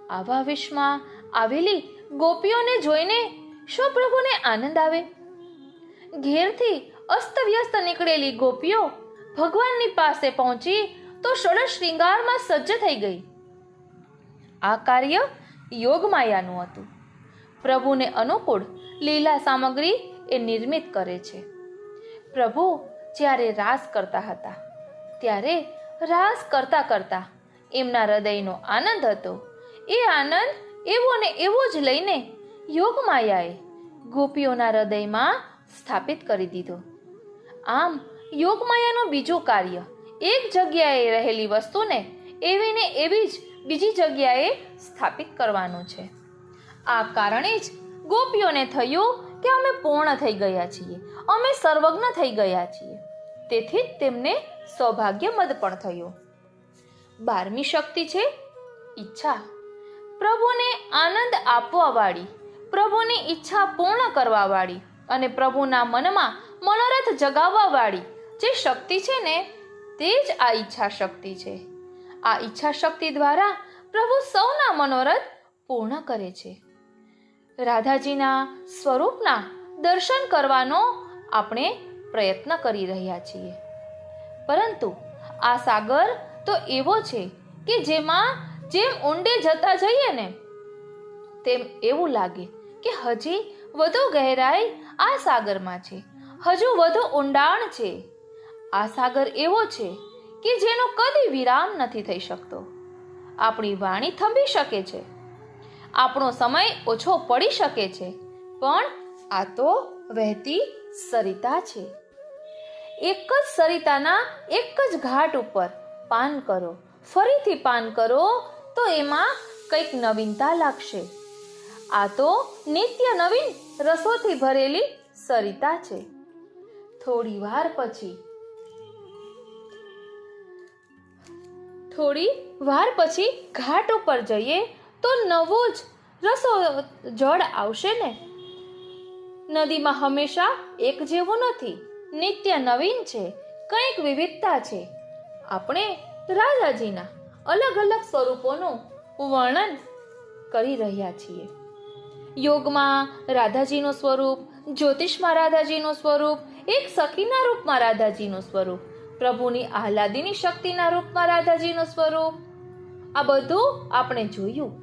આવા વેશમાં આવેલી ગોપીઓને જોઈને શું પ્રભુને આનંદ આવે? ઘેરથી અસ્તવ્યસ્ત નીકળેલી ગોપીઓ ભગવાનની પાસે પહોંચી તો ષોડશ શ્રૃંગારમાં સજ્જ થઈ ગઈ. આ કાર્ય યોગમાયાનું હતું. પ્રભુને અનુકૂળ લીલા સામગ્રી એ નિર્મિત કરે છે. પ્રભુ જ્યારે રાસ કરતા હતા ત્યારે રાસ કરતા કરતા એમના હૃદયનો આનંદ હતો. એ આનંદ એવો ને એવો જ લઈને યોગમાયાએ ગોપીઓના હૃદયમાં સ્થાપિત કરી દીધો. આમ યોગમાયાનું બીજું કાર્ય એક જગ્યાએ રહેલી વસ્તુને એવી ને એવી જ બીજી જગ્યાએ સ્થાપિત કરવાનું છે. આ કારણે જ ગોપીઓને થયું કે અમે પૂર્ણ થઈ ગયા છીએ, અમે સર્વજ્ઞ થઈ ગયા છીએ. તેથી જ તેમને સૌભાગ્યમદ પણ થયો. 12મી શક્તિ છે ઈચ્છા. પ્રભુને આનંદ આપવા વાળી, પ્રભુની ઈચ્છા પૂર્ણ કરવા વાળી અને પ્રભુના મનમાં મનોરથ જગાવવા વાળી જે શક્તિ છે ને તે જ આ ઈચ્છા શક્તિ છે. આ ઈચ્છા શક્તિ દ્વારા પ્રભુ સૌના મનોરથ પૂર્ણ કરે છે. રાધાજીના સ્વરૂપના દર્શન કરવાનો આપણે પ્રયત્ન કરી રહ્યા છીએ, પરંતુ આ સાગર તો એવો છે કે જેમ ઊંડે જતા જઈએ ને તેમ એવું લાગે કે હજી વધુ ગહેરાઈ આ સાગરમાં છે, હજુ વધુ ઊંડાણ છે. આ સાગર એવો છે કે જેનો કદી વિરામ નથી થઈ શકતો. આપણી વાણી થંભી શકે છે, આપણો સમય ઓછો પડી શકે છે, પણ આ તો વહેતી સરિતા છે. એક જ સરિતાના એક જ ઘાટ ઉપર પાન કરો, ફરીથી પાન કરો તો એમાં કંઈક નવીનતા લાગશે. આ તો નિત્ય નવીન રસોથી ભરેલી સરિતા છે. થોડી વાર પછી ઘાટ ઉપર જઈએ તો નવો જ રસો જળ આવશે ને. નદીમાં હંમેશા એક જેવું નથી, નિત્ય નવીન છે, કંઈક વિવિધતા છે. આપણે રાધાજીના અલગ અલગ સ્વરૂપોનું વર્ણન કરી રહ્યા છીએ. યોગમાં રાધાજીનું સ્વરૂપ, જ્યોતિષમાં રાધાજીનું સ્વરૂપ, એક સખીના રૂપમાં રાધાજીનું સ્વરૂપ, પ્રભુની આહલાદીની શક્તિના રૂપમાં રાધાજીનું સ્વરૂપ, આ બધું આપણે જોયું.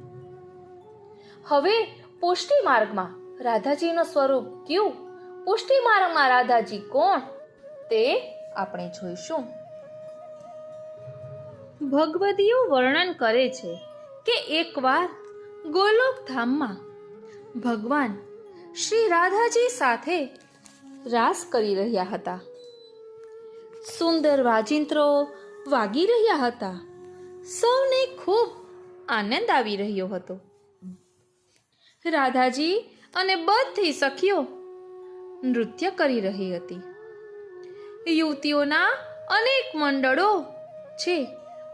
હવે પુષ્ટિ માર્ગમાં રાધાજીનું સ્વરૂપ કયું, પુષ્ટિ માર્ગમાં રાધાજી કોણ, તે આપણે જોઈશું. ભગવદીઓ વર્ણન કરે છે કે એકવાર ગોલોક ધામમાં ભગવાન શ્રી રાધાજી સાથે રાસ કરી રહ્યા હતા. સુંદર વાજિંત્રો વાગી રહ્યા હતા. સૌને ખૂબ આનંદ આવી રહ્યો હતો. રાધાજી અને બધી સખીઓ નૃત્ય કરી રહી હતી. યુવતીઓના અનેક મંડળો છે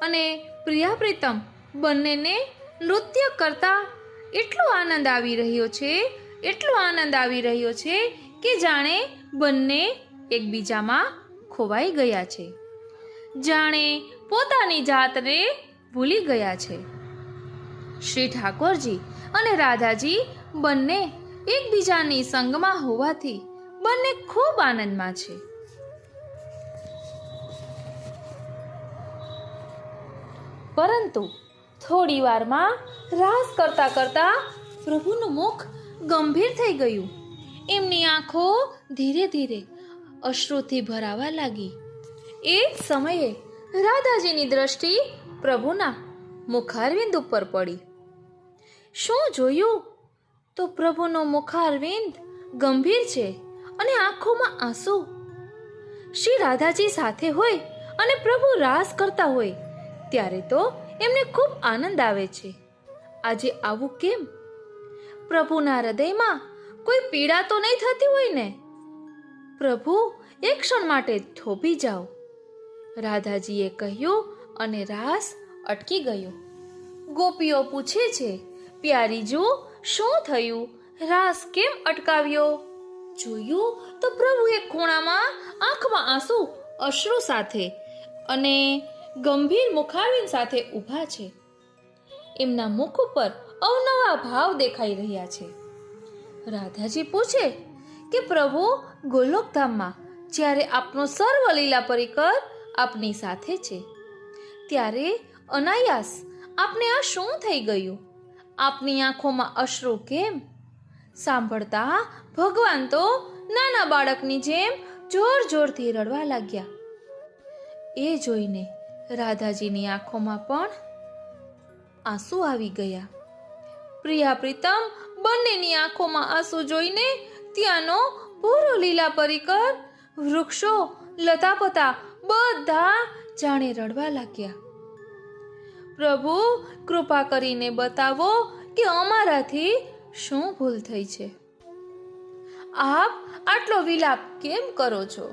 અને પ્રિયા પ્રીતમ બંનેને નૃત્ય કરતા એટલો આનંદ આવી રહ્યો છે કે જાણે બંને એકબીજામાં ખોવાઈ ગયા છે, જાણે પોતાની જાતને ભૂલી ગયા છે. શ્રી ઠાકોરજી અને રાધાજી બંને એકબીજાની સંગમાં હોવાથી બંને ખૂબ આનંદમાં છે. પરંતુ થોડી વારમાં રાસ કરતા કરતા પ્રભુનું મુખ ગંભીર થઈ ગયું. એમની આંખો ધીરે ધીરે અશ્રુથી ભરાવા લાગી. એ સમયે રાધાજીની દ્રષ્ટિ પ્રભુના મુખારવિંદ ઉપર પડી. શું જોયું તો પ્રભુનો મુખારવિંદ ગંભીર છે અને આંખોમાં આંસુ. શ્રી રાધાજી સાથે હોય અને પ્રભુ રાસ કરતા હોય ત્યારે તો એમને ખૂબ આનંદ આવે છે. આજે આવું કેમ? પ્રભુના હૃદયમાં કોઈ પીડા તો નહીં થતી હોય ને? પ્રભુ એક ક્ષણ માટે થોભી જાઓ, રાધાજીએ કહ્યું અને રાસ અટકી ગયો. ગોપીઓ પૂછે છે, પ્યારીજુ શું થયું? રાસ કેમ અટકાવ્યો? જોયું તો પ્રભુ એક ખૂણામાં આંખમાં આંસુ અશ્રુ સાથે અને ગંભીર મુખારવિંદ સાથે ઊભા છે. એમના મુખ ઉપર અવનવા ભાવ દેખાઈ રહ્યા છે. રાધાજી પૂછે કે પ્રભુ, ગોલોકધામમાં જ્યારે આપનો સર્વ લીલા પરિકર આપની સાથે છે, ત્યારે અનાયાસ આપને આ શું થઈ ગયું? આપની આંખોમાં અશ્રુ કેમ? સાંભળતા ભગવાન તો નાના બાળકની જેમ જોર જોરથી રડવા લાગ્યા. એ જોઈને રાધાજીની આંખોમાં પણ આંસુ આવી ગયા. પ્રિયા પ્રીતમ બંનેની આંખોમાં આંસુ જોઈને ત્યાંનો પૂરો લીલા પરિકર, વૃક્ષો, લતાપતા બધા જાણે રડવા લાગ્યા. પ્રભુ, કૃપા કરીને બતાવો કે અમારાથી શું ભૂલ થઈ છે? આપ આટલો વિલાપ કેમ કરો છો?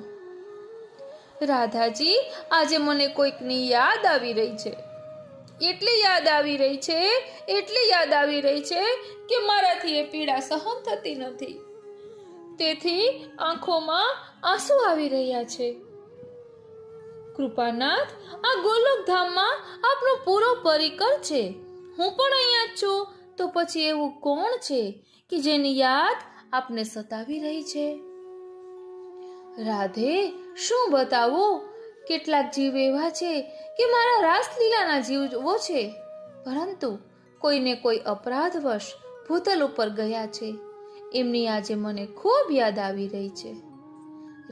રાધાજી, આજે મને કોઈકની યાદ આવી રહી છે. એટલી યાદ આવી રહી છે કે મારાથી એ પીડા સહન થતી નથી. તેથી આંખોમાં આંસુ આવી રહ્યા છે. કૃપાનાથ, આ ગોલોકધામમાં આપનો પૂરો પરિકર છે. હું પણ અહીંયા જ છું, તો પછી એવું કોણ છે કે જેની યાદ આપને સતાવી રહી છે? રાધે, શું બતાવું? કેટલાક જીવ એવા છે કે મારા રાસલીલાના જીવો છે, પરંતુ કોઈને કોઈ અપરાધવશ ભૂતલ ઉપર ગયા છે. એમની આજે મને ખૂબ યાદ આવી રહી છે.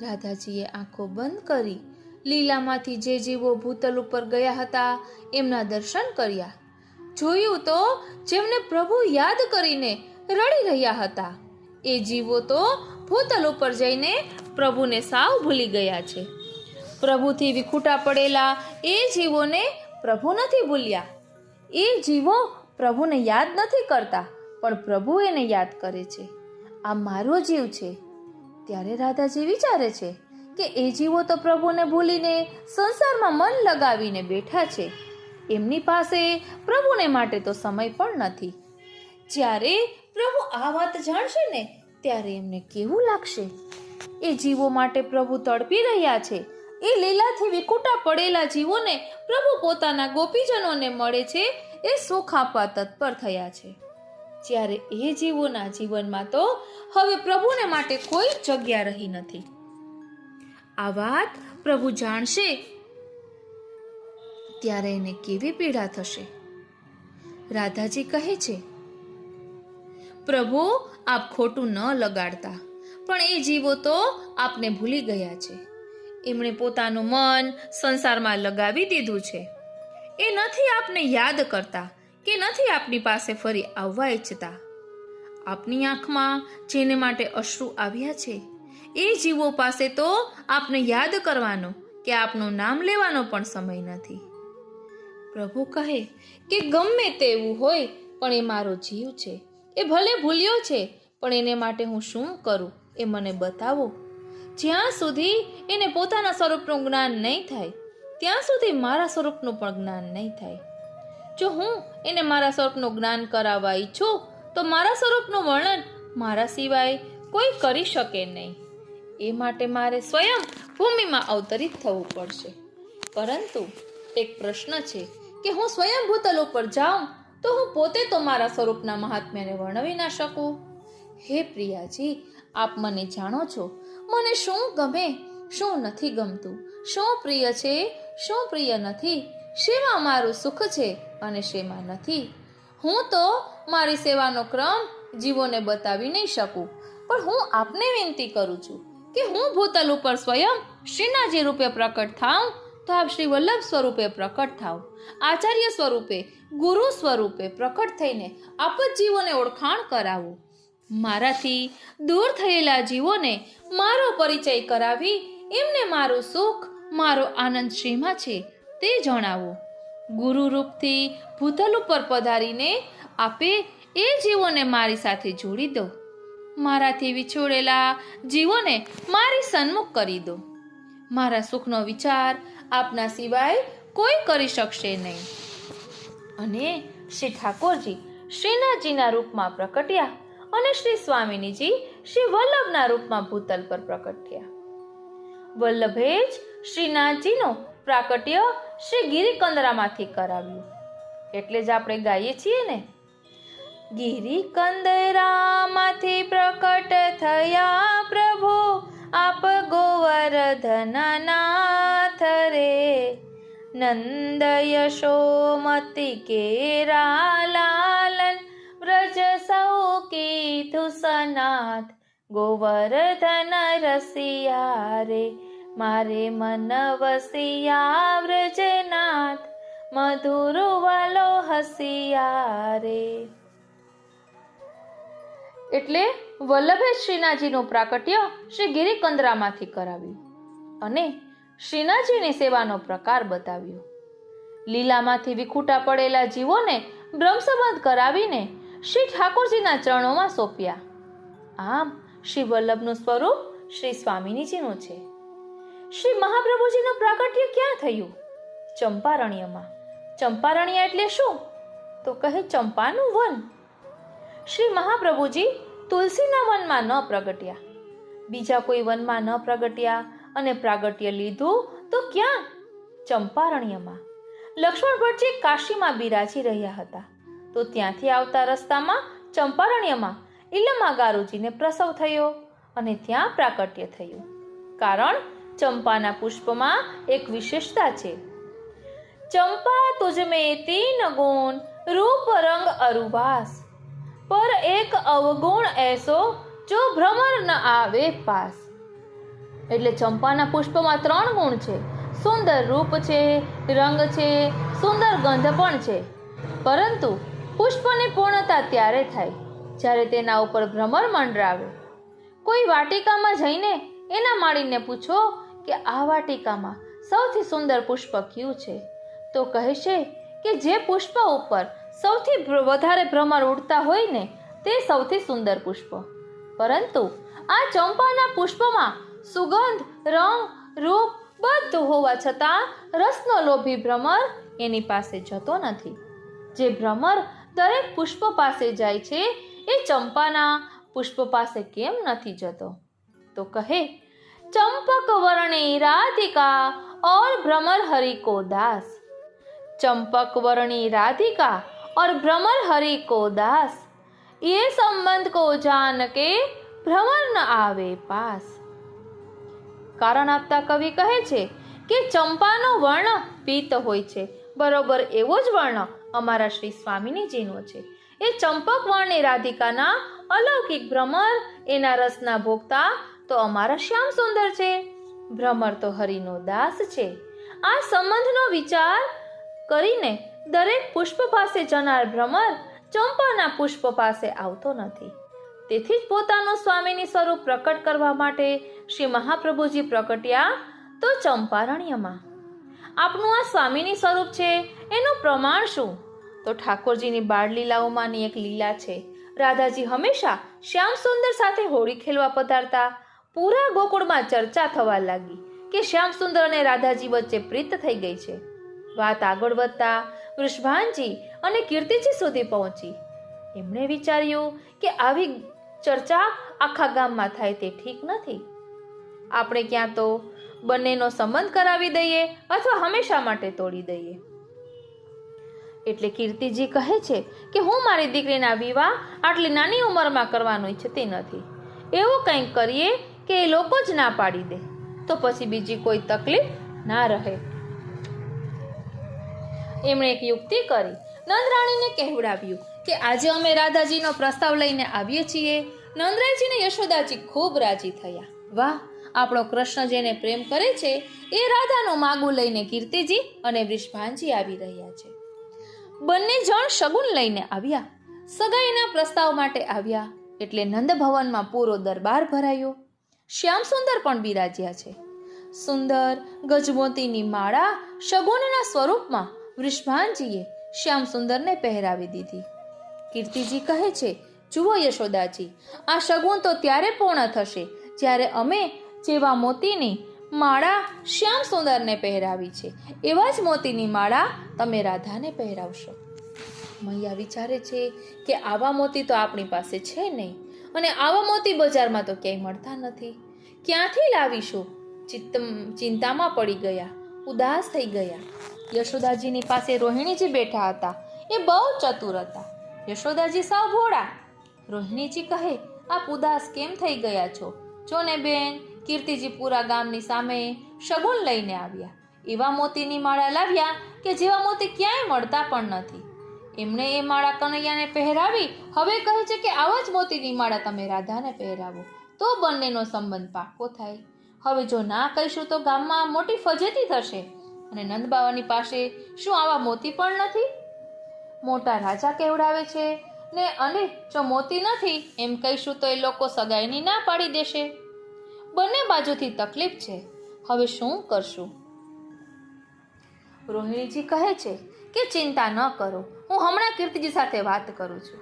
રાધાજીએ આંખો બંધ કરી લીલામાંથી જે જીવો ભૂતલ ઉપર ગયા હતા એમના દર્શન કર્યા. જોયું તો જેમને પ્રભુ યાદ કરીને રડી રહ્યા હતા, એ જીવો તો ભૂતલ ઉપર જઈને પ્રભુને સાવ ભૂલી ગયા છે. પ્રભુથી વિખૂટા પડેલા એ જીવોને પ્રભુ નથી ભૂલ્યા. એ જીવો પ્રભુને યાદ નથી કરતા, પણ પ્રભુ એને યાદ કરે છે. આ મારો જીવ છે. ત્યારે રાધાજી વિચારે છે કે એ જીવો તો પ્રભુને ભૂલીને સંસારમાં મન લગાવીને બેઠા છે. એમની પાસે પ્રભુને માટે તો સમય પણ નથી. જ્યારે પ્રભુ આ વાત જાણશે ને, ત્યારે એમને કેવું લાગશે? એ જીવો માટે પ્રભુ તડપી રહ્યા છે. એ લીલાથી વિખૂટા પડેલા જીવોને પ્રભુ પોતાના ગોપીજનોને મળે છે એ સુખ આપવા તત્પર થયા છે. જ્યારે એ જીવોના જીવનમાં તો હવે પ્રભુને માટે કોઈ જગ્યા રહી નથી. આ વાત પ્રભુ જાણશે ત્યારે એને કેવી પીડા થશે? રાધાજી કહે છે, પ્રભુ, આપ ખોટું ન લગાડતા, પણ એ જીવો તો આપને ભૂલી ગયા છે. એમણે પોતાનું મન સંસારમાં લગાવી દીધું છે. એ નથી આપને યાદ કરતા કે નથી આપની પાસે ફરી આવવા ઈચ્છતા. આપની આંખમાં જેને માટે અશ્રુ આવ્યા છે, એ જીવો પાસે તો આપને યાદ કરવાનો કે આપનું નામ લેવાનો પણ સમય નથી. પ્રભુ કહે કે ગમે તેવું હોય, પણ એ મારો જીવ છે. એ ભલે ભૂલ્યો છે, પણ એને માટે હું શું કરું એ મને બતાવો. જ્યાં સુધી એને પોતાના સ્વરૂપનું જ્ઞાન નહીં થાય, ત્યાં સુધી મારા સ્વરૂપનું પણ જ્ઞાન નહીં થાય. જો હું એને મારા સ્વરૂપનું જ્ઞાન કરાવવા ઈચ્છું, તો મારા સ્વરૂપનું વર્ણન મારા સિવાય કોઈ કરી શકે નહીં. એ માટે મારે સ્વયં ભૂમિમાં અવતરિત થવું પડશે. પરંતુ એક પ્રશ્ન છે કે હું સ્વયં ભૂતલ ઉપર જાઉં તો હું પોતે તો મારા સ્વરૂપના મહાત્મ્યને વર્ણવી ના શકું. હે પ્રિયાજી, આપ મને જાણો છો. મને શું ગમે, શું નથી ગમતું, શું પ્રિય છે, શું પ્રિય નથી, શેમાં મારું સુખ છે અને શેમાં નથી. હું તો મારી સેવાનો ક્રમ જીવોને બતાવી નહીં શકું, પણ હું આપને વિનંતી કરું છું કે હું ભૂતલ ઉપર સ્વયં શ્રીનાજી રૂપે પ્રકટ થાઉં, તો આપ શ્રી વલ્લભ સ્વરૂપે પ્રકટ થાવ. આચાર્ય સ્વરૂપે, ગુરુ સ્વરૂપે પ્રકટ થઈને આપ જ જીવોને ઓળખાણ કરાવો. મારાથી દૂર થયેલા જીવોને મારો પરિચય કરાવી એમને મારું સુખ, મારો આનંદ શેમાં છે તે જણાવો. ગુરુ રૂપથી ભૂતલ ઉપર પધારીને આપે એ જીવોને મારી સાથે જોડી દો. મારાથી વિછોડેલા જીવોને મારી સન્મુખ કરી દો. મારા સુખનો વિચાર આપના સિવાય કોઈ કરી શકશે નહીં. અને શ્રી ઠાકોરજી શ્રીનાથજીના રૂપમાં પ્રકટ્યા અને શ્રી સ્વામિનીજી શ્રી વલ્લભના રૂપમાં ભૂતલ પર પ્રકટ થયા. વલ્લભે જ શ્રીનાથજીનો પ્રાકટ્ય શ્રી ગિરિકંદરામાંથી કરાવ્યું. એટલે જ આપણે ગાઈએ છીએ ને, ગિરિકંદરામાંથી પ્રકટ થયા પ્રભુ, આપ ગોવર્ધનનાથ રે. નંદ યશોમતી કેરા લાલન, વ્રજ સૌ કીધું સનાથ. ગોવર્ધન રસિયા રે, મારે મન વસિયા વ્રજનાથ. મધુર વાલો હસિયા રે. એટલે વલ્લભે શ્રીનાથજીનું પ્રાકટ્ય શ્રી ગિરિકંદરામાંથી કરાવ્યું અને શ્રીનાથજીની સેવાનો પ્રકાર બતાવ્યો. લીલામાંથી વિખૂટા પડેલા જીવોને બ્રહ્મસંબંધ કરાવીને શ્રી ઠાકોરજીના ચરણોમાં સોંપ્યા. આમ શ્રી વલ્લભનું સ્વરૂપ શ્રી સ્વામિનીજીનું છે. શ્રી મહાપ્રભુજીનું પ્રાકટ્ય ક્યાં થયું? ચંપારણ્યમાં. ચંપારણ્ય એટલે શું? તો કહે ચંપાનું વન. શ્રી મહાપ્રભુજી તુલસીના વનમાં ન પ્રગટ્યા, બીજા કોઈ વનમાં ન પ્રગટ્યા અને પ્રાગટ્ય લીધું તો ક્યાં? ચંપારણ્યમાં. લક્ષ્મણ ભટ્ટજી કાશીમાં બિરાજી રહ્યા હતા તો ત્યાંથી આવતા રસ્તામાં ચંપારણ્યમાં ઇલમા ગારુજીને પ્રસવ થયો અને ત્યાં પ્રાકટ્ય થયું. કારણ ચંપાના પુષ્પમાં એક વિશેષતા છે. ચંપા તુજમે તીન ગુણ, રૂપ રંગ અરુવાસ, પર એક અવગુણ એસો જો ભ્રમર ન આવે પાસ. એટલે ચંપાના પુષ્પમાં 3 ગુણ છે. સુંદર રૂપ છે, રંગ છે, સુંદર ગંધ પણ છે. પરંતુ પુષ્પની પૂર્ણતા ત્યારે થાય જ્યારે તેના ઉપર ભ્રમર મંડરાવે. કોઈ વાટિકામાં જઈને એના માળીને પૂછો કે આ વાટિકામાં સૌથી સુંદર પુષ્પ કયું છે, તો કહેશે કે જે પુષ્પ ઉપર સૌથી વધારે ભ્રમર ઉડતા હોય ને તે સૌથી સુંદર પુષ્પ. પરંતુ આ ચંપાના પુષ્પમાં સુગંધ, રંગ, રૂપ બધું હોવા છતાં રસનો લોભી ભ્રમર એની પાસે જતો નથી. જે ભ્રમર દરેક પુષ્પ પાસે જાય છે એ ચંપાના પુષ્પ પાસે કેમ નથી જતો? તો કહે ચંપક વર્ણી રાધિકા और भ्रमर हरि को दास. चंपक वर्णी राधिका और भ्रमर हरि को दास, ये संबंध को जान के भ्रमर न आवे पास. કારણ આપતા કવિ કહે છે કે ચંપાનો વર્ણ પીત હોય છે, બરોબર એવો જ વર્ણ અમારા શ્રી સ્વામિનીજીનો છે. એ ચંપક વર્ણની રાધિકાના અલૌકિક ભ્રમર, એના રસના ભોગતા તો અમારા શ્યામ સુંદર છે. ભ્રમર તો હરિનો દાસ છે. આ સંબંધનો વિચાર કરીને દરેક પુષ્પ પાસે જનાર ભ્રમર ચંપાના પુષ્પ પાસે આવતો નથી. તેથી જ પોતાનું સ્વામીની સ્વરૂપ પ્રકટ કરવા માટે શ્રી મહાપ્રભુજી પ્રકટ્યા તો ચંપારણ્યમાં. આપનું આ સ્વામીની સ્વરૂપ છે એનું પ્રમાણ શું? તો ઠાકોરજીની બાળલીલાઓમાંની એક લીલા છે. રાધાજી હંમેશા શ્યામ સુંદર સાથે હોળી ખેલવા પધારતા. પૂરા ગોકુળમાં ચર્ચા થવા લાગી કે શ્યામ સુંદર અને રાધાજી વચ્ચે પ્રીત થઈ ગઈ છે. વાત આગળ વધતા વૃષભાનજી અને કીર્તિજી સુધી પહોંચી. એમણે વિચાર્યું કે આવી ચર્ચા આખા ગામમાં થાય તે ઠીક નથી. આપણે ક્યાં તો બંનેનો સંબંધ કરાવી દઈએ અથવા હંમેશા માટે તોડી દઈએ. એટલે કીર્તિજી કહે છે કે હું મારી દીકરીના વિવાહ આટલી નાની ઉંમરમાં કરવાનું ઈચ્છતી નથી. એવું કંઈક કરીએ કે એ લોકો જ ના પાડી દે તો પછી બીજી કોઈ તકલીફ ના રહે. એમણે એક યુક્તિ કરી. નંદરાણીને કહેવડાવ્યું કે આજે અમે રાધાજીનો પ્રસ્તાવ લઈને આવીએ છીએ. નંદરાયજીને યશોદાજી ખૂબ રાજી થયા. વાહ, આપણો કૃષ્ણ જેને પ્રેમ કરે છે એ રાધાનું માગું લઈને કીર્તિજી અને વૃષભાનજી આવી રહ્યા છે. બંને જણ શગુન લઈને આવ્યા. સગાઈના પ્રસ્તાવ માટે આવ્યા એટલે નંદ ભવનમાં પૂરો દરબાર ભરાયો. શ્યામ સુંદર પણ બિરાજ્યા છે. સુંદર ગજમોતીની માળા શગુનના સ્વરૂપમાં વૃષભાનજીએ શ્યામ સુંદરને પહેરાવી દીધી. કીર્તિજી કહે છે, જુઓ યશોદાજી, આ શગુન તો ત્યારે પૂર્ણ થશે જ્યારે અમે જેવા મોતીની માળા શ્યામ સુંદરને પહેરાવી છે એવા જ મોતીની માળા તમે રાધાને પહેરાવશો. મૈયા વિચારે છે કે આવા મોતી તો આપણી પાસે છે નહીં અને આવા મોતી બજારમાં તો ક્યાંય મળતા નથી. ક્યાંથી લાવીશું? ચિંતામાં પડી ગયા, ઉદાસ થઈ ગયા. યશોદાજીની પાસે રોહિણીજી બેઠા હતા. એ બહુ ચતુર હતા. યશોદાજી સાવ ભોળા. રોહિણીજી કહે, આપ ઉદાસ કેમ થઈ ગયા છો? જો ને બેન, કીર્તિજી પૂરા ગામની સામે શગુન લઈને આવ્યા. એવા મોતીની માળા લાવ્યા કે જેવા મોતી ક્યાંય મળતા પણ નથી. એમણે એ માળા કનૈયાને પહેરાવી હવે કહે છે કે આવા જ મોતીની માળા તમે રાધાને પહેરાવો તો બંનેનો સંબંધ પાક્કો થાય. હવે જો ના કહીશું તો ગામમાં મોટી ફજેતી થશે. અને નંદબાવાની પાસે શું આવા મોતી પણ નથી? મોટા રાજા કેવડાવે છે ને, અને જો મોતી નથી એમ કહીશું તો એ લોકો સગાઈની ના પાડી દેશે. બંને બાજુથી તકલીફ છે, હવે શું કરશું? રોહિણીજી કહે છે કે ચિંતા ન કરો, હું હમણાં કીર્તિજી સાથે વાત કરું છું.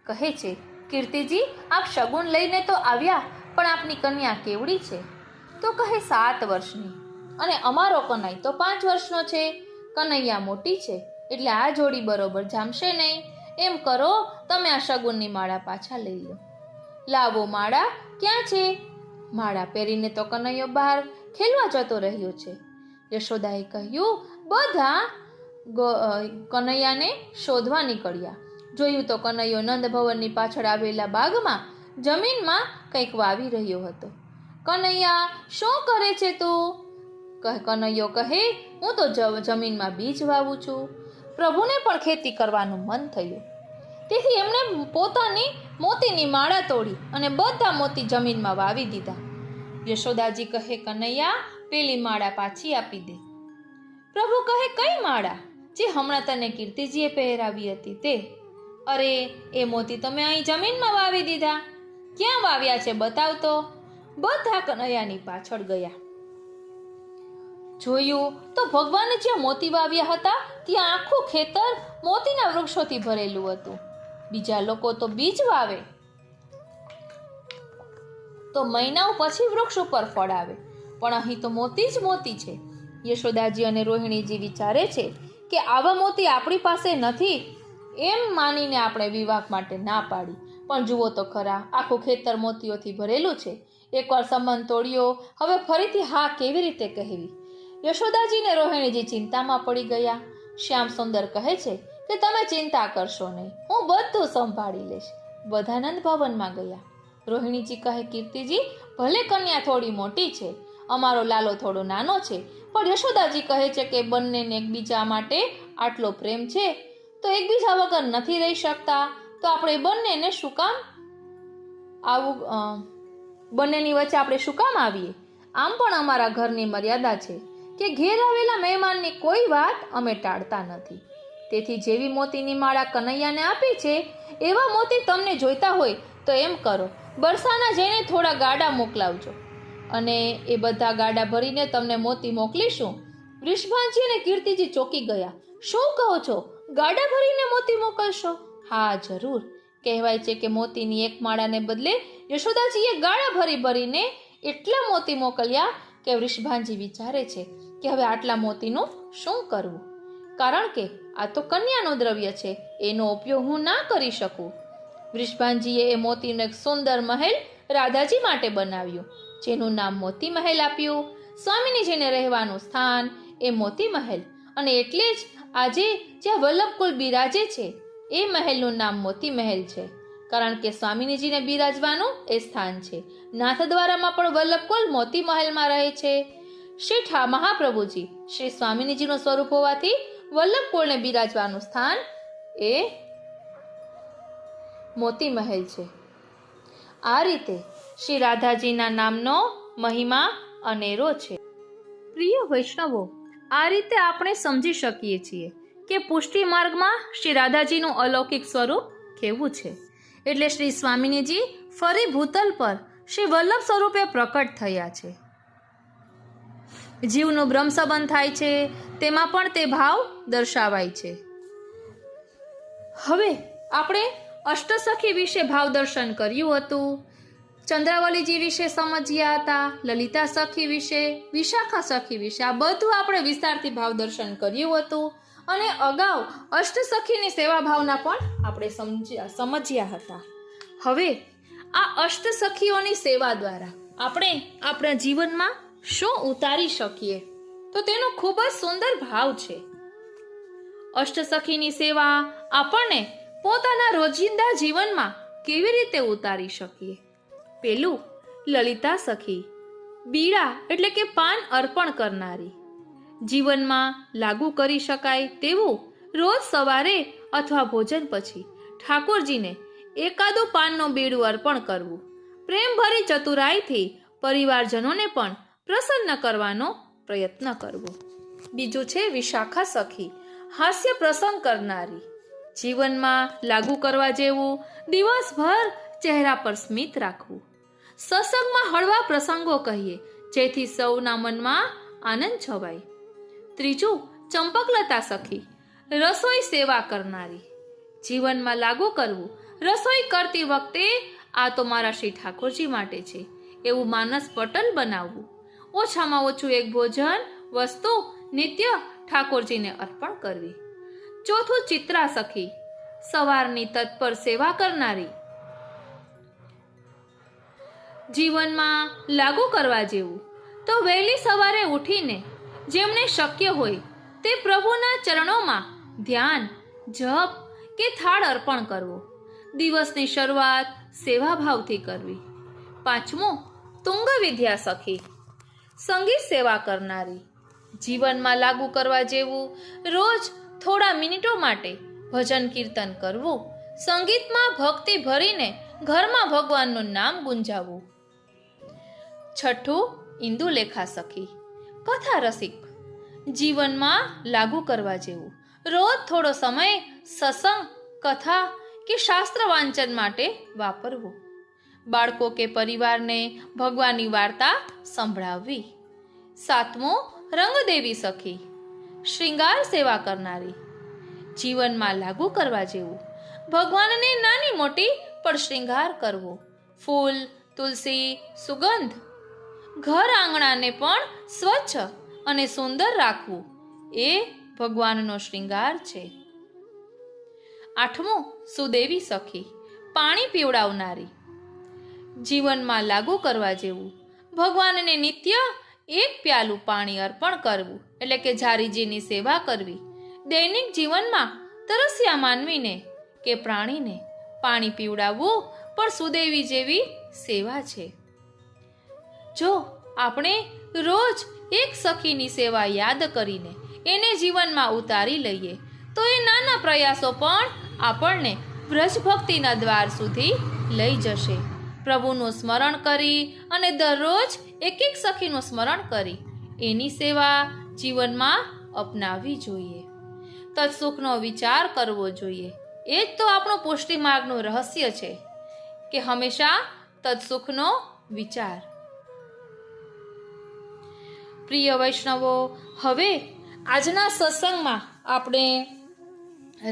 કહે છે, કીર્તિજી, આપ શગુન લઈને તો આવ્યા, પણ આપની કન્યા કેવડી છે? તો કહે 7 વર્ષની, અને અમારો કનૈયો તો 5 વર્ષનો છે. કનૈયા મોટી છે એટલે આ જોડી બરોબર જામશે નહીં. એમ કરો, તમે આ શગુનની માળા પાછા લઈ લો. લાવો માળા. ક્યાં છે? માળા પહેરીને તો કનૈયો બહાર ખેલવા જતો રહ્યો છે. યશોદાએ કહ્યું, બધા કનૈયાને શોધવા નીકળ્યા. જોયું તો કનૈયો નંદ ભવનની પાછળ આવેલા બાગમાં જમીનમાં કંઈક વાવી રહ્યો હતો. કનૈયા, શું કરે છે તું? કનૈયો કહે, હું તો જમીનમાં બીજ વાવું છું. પ્રભુને પણ ખેતી કરવાનું મન થયું, તેથી એમણે પોતાની મોતીની માળા તોડી અને બધા મોતી જમીનમાં વાવી દીધા. યશોદાજી કહે, કનૈયા, પેલી માળા પાછી આપી દે. પ્રભુ કહે, કઈ માળા? જે હમણાં તને કીર્તિજીએ પહેરાવી હતી તે. અરે, એ મોતી તમે અહીં જમીનમાં વાવી દીધા. ક્યાં વાવ્યા છે બતાવ તો. બધા કનૈયાની પાછળ ગયા. જોયું તો ભગવાને જ્યાં મોતી વાવ્યા હતા ત્યાં આખું ખેતર મોતીના વૃક્ષોથી ભરેલું હતું. બીજા લોકો તો બીજ વાવે તો મહિનાઓ પછી વૃક્ષ ઉપર ફળ આવે, પણ અહીં તો મોતી જ મોતી છે. યશોદાજી અને રોહિણીજી વિચારે છે કે આવા મોતી આપણી પાસે નથી. એમ માનીને આપણે વિવાહ માટે ના પાડી, પણ જુઓ તો ખરા, આખું ખેતર મોતીઓથી ભરેલું છે. એકવાર સંબંધ તોડ્યો, હવે ફરીથી હા કેવી રીતે કહેવી? યશોદાજી ને રોહિણીજી ચિંતામાં પડી ગયા. શ્યામ સુંદર કહે છે કે તમે ચિંતા કરશો નહીં, હું બધું સંભાળી લઈશ. બધા નંદ ભવનમાં ગયા. રોહિણીજી કહે, કીર્તિજી, ભલે કન્યા થોડી મોટી છે, અમારો લાલો થોડો નાનો છે, પણ યશોદાજી કહે છે કે બંનેને એકબીજા માટે આટલો પ્રેમ છે તો એકબીજા વગર નથી રહી શકતા. તો આપણે બંનેને શું કામ બંનેની વચ્ચે આપણે શું કામ આવીએ? આમ પણ અમારા ઘરની મર્યાદા છે કે ઘેર આવેલા મહેમાનની કોઈ વાત અમે ટાળતા નથી. તેથી જેવી મોતીની માળા કનૈયાને આપી છે એવા મોતી તમને જોઈતા હોય તો એમ કરો, બરસાના જઈને થોડા ગાડા મોકલાવજો અને એ બધા ગાડા ભરીને તમને મોતી મોકલીશું. વૃષભાજી અને કીર્તિજી ચોંકી ગયા. શું કહો છો? ગાડા ભરીને મોતી મોકલશો? હા, જરૂર. કહેવાય છે કે મોતીની એક માળાને બદલે યશોદાજીએ ગાડા ભરીને એટલા મોતી મોકલ્યા કે વૃષભાજી વિચારે છે કે હવે આટલા મોતીનું શું કરવું, કારણ કે આ તો કન્યાનું દ્રવ્ય છે, એનો ઉપયોગ હું ના કરી શકું. વૃષભાજીએ એ મોતીનો એક સુંદર મહેલ રાધાજી માટે બનાવ્યો, જેનું નામ મોતી મહેલ આપ્યું. સ્વામિનીજીને રહેવાનું સ્થાન એ મોતી મહેલ, અને એટલે જ આજે જ્યાં વલ્લભકુલ બિરાજે છે એ મહેલનું નામ મોતી મહેલ છે, કારણ કે સ્વામિનીજીને બિરાજવાનું એ સ્થાન છે. નાથદ્વારામાં પણ વલ્લભકુલ મોતી મહેલમાં રહે છે. શ્રી મહાપ્રભુજી શ્રી સ્વામિનીજીનું સ્વરૂપ હોવાથી વલ્લભકુળને બિરાજવાનું સ્થાન એ મોતી મહેલ છે. આ રીતે શ્રી રાધાજીના નામનો મહિમા અનેરો છે. પ્રિય વૈષ્ણવો, આ રીતે આપણે સમજી શકીએ છીએ કે પુષ્ટિ માર્ગમાં શ્રી રાધાજીનું અલૌકિક સ્વરૂપ કેવું છે. એટલે શ્રી સ્વામિનીજી ફરી ભૂતલ પર શ્રી વલ્લભ સ્વરૂપે પ્રકટ થયા છે. જીવનું બ્રહ્મ સંબંધ થાય છે તેમાં પણ તે ભાવ દર્શાવાય છે. હવે આપણે અષ્ટસખી વિશે ભાવ દર્શન કર્યું હતું, ચંદ્રાવલીજી વિશે સમજ્યા હતા, લલિતા સખી વિશે, વિશાખા સખી વિશે, આ બધું આપણે વિસ્તારથી ભાવ દર્શન કર્યું હતું. અને અગાઉ અષ્ટસખીની સેવા ભાવના પણ આપણે સમજ્યા હતા. હવે આ અષ્ટસખીઓની સેવા દ્વારા આપણે આપણા જીવનમાં શું ઉતારી શકીએ, તો તેનો ખૂબ જ સુંદર ભાવ છે. અષ્ટસખીની સેવા આપણને પોતાના રોજિંદા જીવનમાં કેવી રીતે ઉતારી શકીએ? પેલું, લલિતા સખી, બીડા એટલે કે પાન અર્પણ કરનારી. જીવનમાં લાગુ કરી શકાય તેવું રોજ સવારે અથવા ભોજન પછી ઠાકોરજીને એકાદું પાનનું બીડું અર્પણ કરવું. પ્રેમભરી ચતુરાઈથી પરિવારજનોને પણ પ્રસન્ન કરવાનો પ્રયત્ન કરવો. બીજું છે વિશાખા સખી, હાસ્ય પ્રસંગ કરનારી. જીવનમાં લાગુ કરવા જેવું દિવસભર ચહેરા પર સ્મિત રાખવું. સત્સંગમાં હળવા પ્રસંગો કહીએ જેથી સૌના મનમાં આનંદ છવાય. ત્રીજું, ચંપકલતા સખી, રસોઈ સેવા કરનારી. જીવનમાં લાગુ કરવું, રસોઈ કરતી વખતે આ તો મારા શ્રી ઠાકોરજી માટે છે એવું માનસ પટલ બનાવવું. ઓછામાં ઓછું એક ભોજન વસ્તુ નિત્ય ઠાકોરજીને અર્પણ કરવી. ચોથું, ચિત્રા સખી, સવારની તત્પર સેવા કરનારી. જીવનમાં લાગુ કરવા જેવું તો વહેલી સવારે ઉઠીને જેમને શક્ય હોય તે પ્રભુના ચરણોમાં ધ્યાન, જપ કે થાળ અર્પણ કરવો. દિવસની શરૂઆત સેવાભાવથી કરવી. પાંચમું, તુંગ વિદ્યા સખી, સંગીત સેવા કરનારી. જીવનમાં લાગુ કરવા જેવું રોજ થોડા મિનિટો માટે ભજન કીર્તન કરવું. સંગીતમાં ભક્તિ ભરીને ઘરમાં ભગવાનનું નામ ગુંજાવવું. છઠ્ઠું, ઇન્દુલેખા સખી, કથા રસિક. જીવનમાં લાગુ કરવા જેવું રોજ થોડો સમય સત્સંગ, કથા કે શાસ્ત્ર વાંચન માટે વાપરવું. બાળકો કે પરિવારને ભગવાનની વાર્તા સંભળાવવી. સાતમું, રંગદેવી સખી, શ્રૃંગાર સેવા કરનારી. જીવનમાં લાગુ કરવા જેવું ભગવાનને નાની મોટી પણ શ્રૃંગાર કરવો. ફૂલ, તુલસી, સુગંધ. ઘર આંગણાને પણ સ્વચ્છ અને સુંદર રાખવું એ ભગવાનનો શ્રૃંગાર છે. આઠમું, સુદેવી સખી, પાણી પીવડાવનારી. જીવનમાં લાગુ કરવા જેવું ભગવાનને નિત્ય એક પ્યાલું પાણી અર્પણ કરવું એટલે કે ઝારીજીની સેવા કરવી. દૈનિક જીવનમાં તરસ્યા માનવીને કે પ્રાણીને પાણી પીવડાવવું પણ સુદેવી જેવી સેવા છે. જો આપણે રોજ એક સખીની સેવા યાદ કરીને એને જીવનમાં ઉતારી લઈએ તો એ નાના પ્રયાસો પણ આપણને વ્રજભક્તિના દ્વાર સુધી લઈ જશે. પ્રભુનું સ્મરણ કરી અને દરરોજ એક એક સખીનું સ્મરણ કરી એની સેવા જીવનમાં અપનાવવી જોઈએ. તત્સુખનો વિચાર કરવો જોઈએ. એ જ તો આપણું પુષ્ટિ માર્ગનું રહસ્ય છે કે હંમેશા તત્સુખનો વિચાર. પ્રિય વૈષ્ણવો, હવે આજના સત્સંગમાં આપણે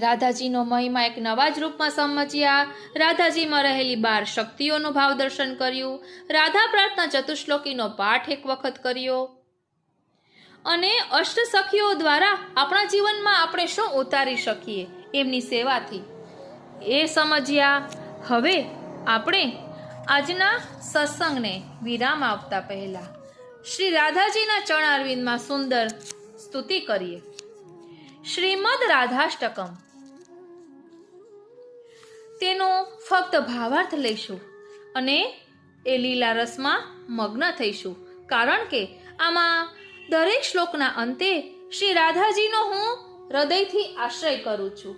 રાધાજીનો મહિમા એક નવા જ રૂપમાં સમજ્યા. રાધાજીમાં રહેલી 12 શક્તિઓનું ભાવ દર્શન કર્યું. રાધા પ્રાર્થના ચતુશ્લોકીનો પાઠ એક વખત કર્યો અને અષ્ટ સખીઓ દ્વારા આપણા જીવનમાં આપણે શું ઉતારી શકીએ એમની સેવાથી એ સમજ્યા. હવે આપણે આજના સત્સંગને વિરામ આપતા પહેલા શ્રી રાધાજીના ચરણારવિંદમાં સુંદર સ્તુતિ કરીએ. શ્રીમદ રાધાષ્ટકમ, તેનો ફક્ત ભાવાર્થ લઈશું અને એ લીલા રસમાં મગ્ન થઈશું. કારણ કે આમાં દરેક શ્લોકના અંતે શ્રી રાધાજીનો હું હૃદયથી આશ્રય કરું છું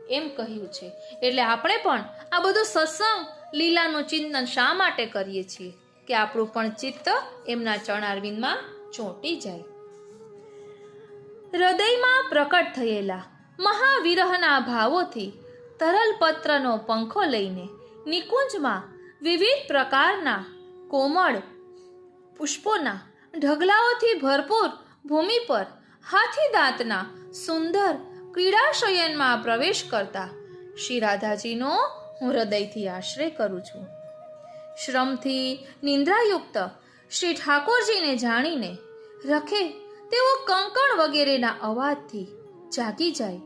એમ કહ્યું છે. એટલે આપણે પણ આ બધું સત્સંગ લીલાનું ચિંતન શા માટે કરીએ છીએ કે આપણું પણ ચિત્ત એમના ચરણારવિંદમાં ચોંટી જાય. હૃદયમાં પ્રકટ થયેલા મહાવિરહના ભાવોથી તરલ પત્રનો પંખો લઈને નિકુંજમાં વિવિધ પ્રકારના કોમળ પુષ્પોના ઢગલાઓથી ભરપૂર ભૂમિ પર હાથી દાંતના સુંદર ક્રીડાશયનમાં પ્રવેશ કરતા શ્રી રાધાજીનો હું હૃદયથી આશ્રય કરું છું. શ્રમથી નિંદ્રાયુક્ત શ્રી ઠાકોરજીને જાણીને રખે તેઓ કંકણ વગેરેના અવાજથી જાગી જાય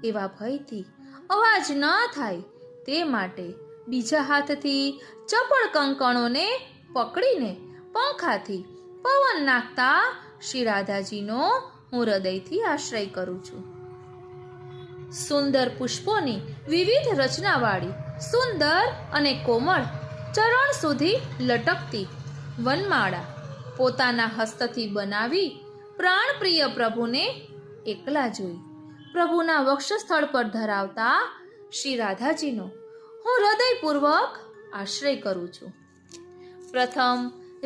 એવા ભયથી અવાજ ન થાય તે માટે બીજા હાથથી ચપળ કંકણોને પકડીને પંખાથી પવન નાખતા શ્રી રાધાજીનો હું હૃદયથી આશ્રય કરું છું. સુંદર પુષ્પોની વિવિધ રચનાવાળી સુંદર અને કોમળ ચરણ સુધી લટકતી વનમાળા પોતાના હસ્તથી બનાવી પ્રાણપ્રિય પ્રભુને એકલા જોઈ પ્રભુના વક્ષસ્થળ પર ધરાવતા શ્રી રાધાજીનો હું હૃદયપૂર્વક આશ્રય કરું છું. પ્રથમ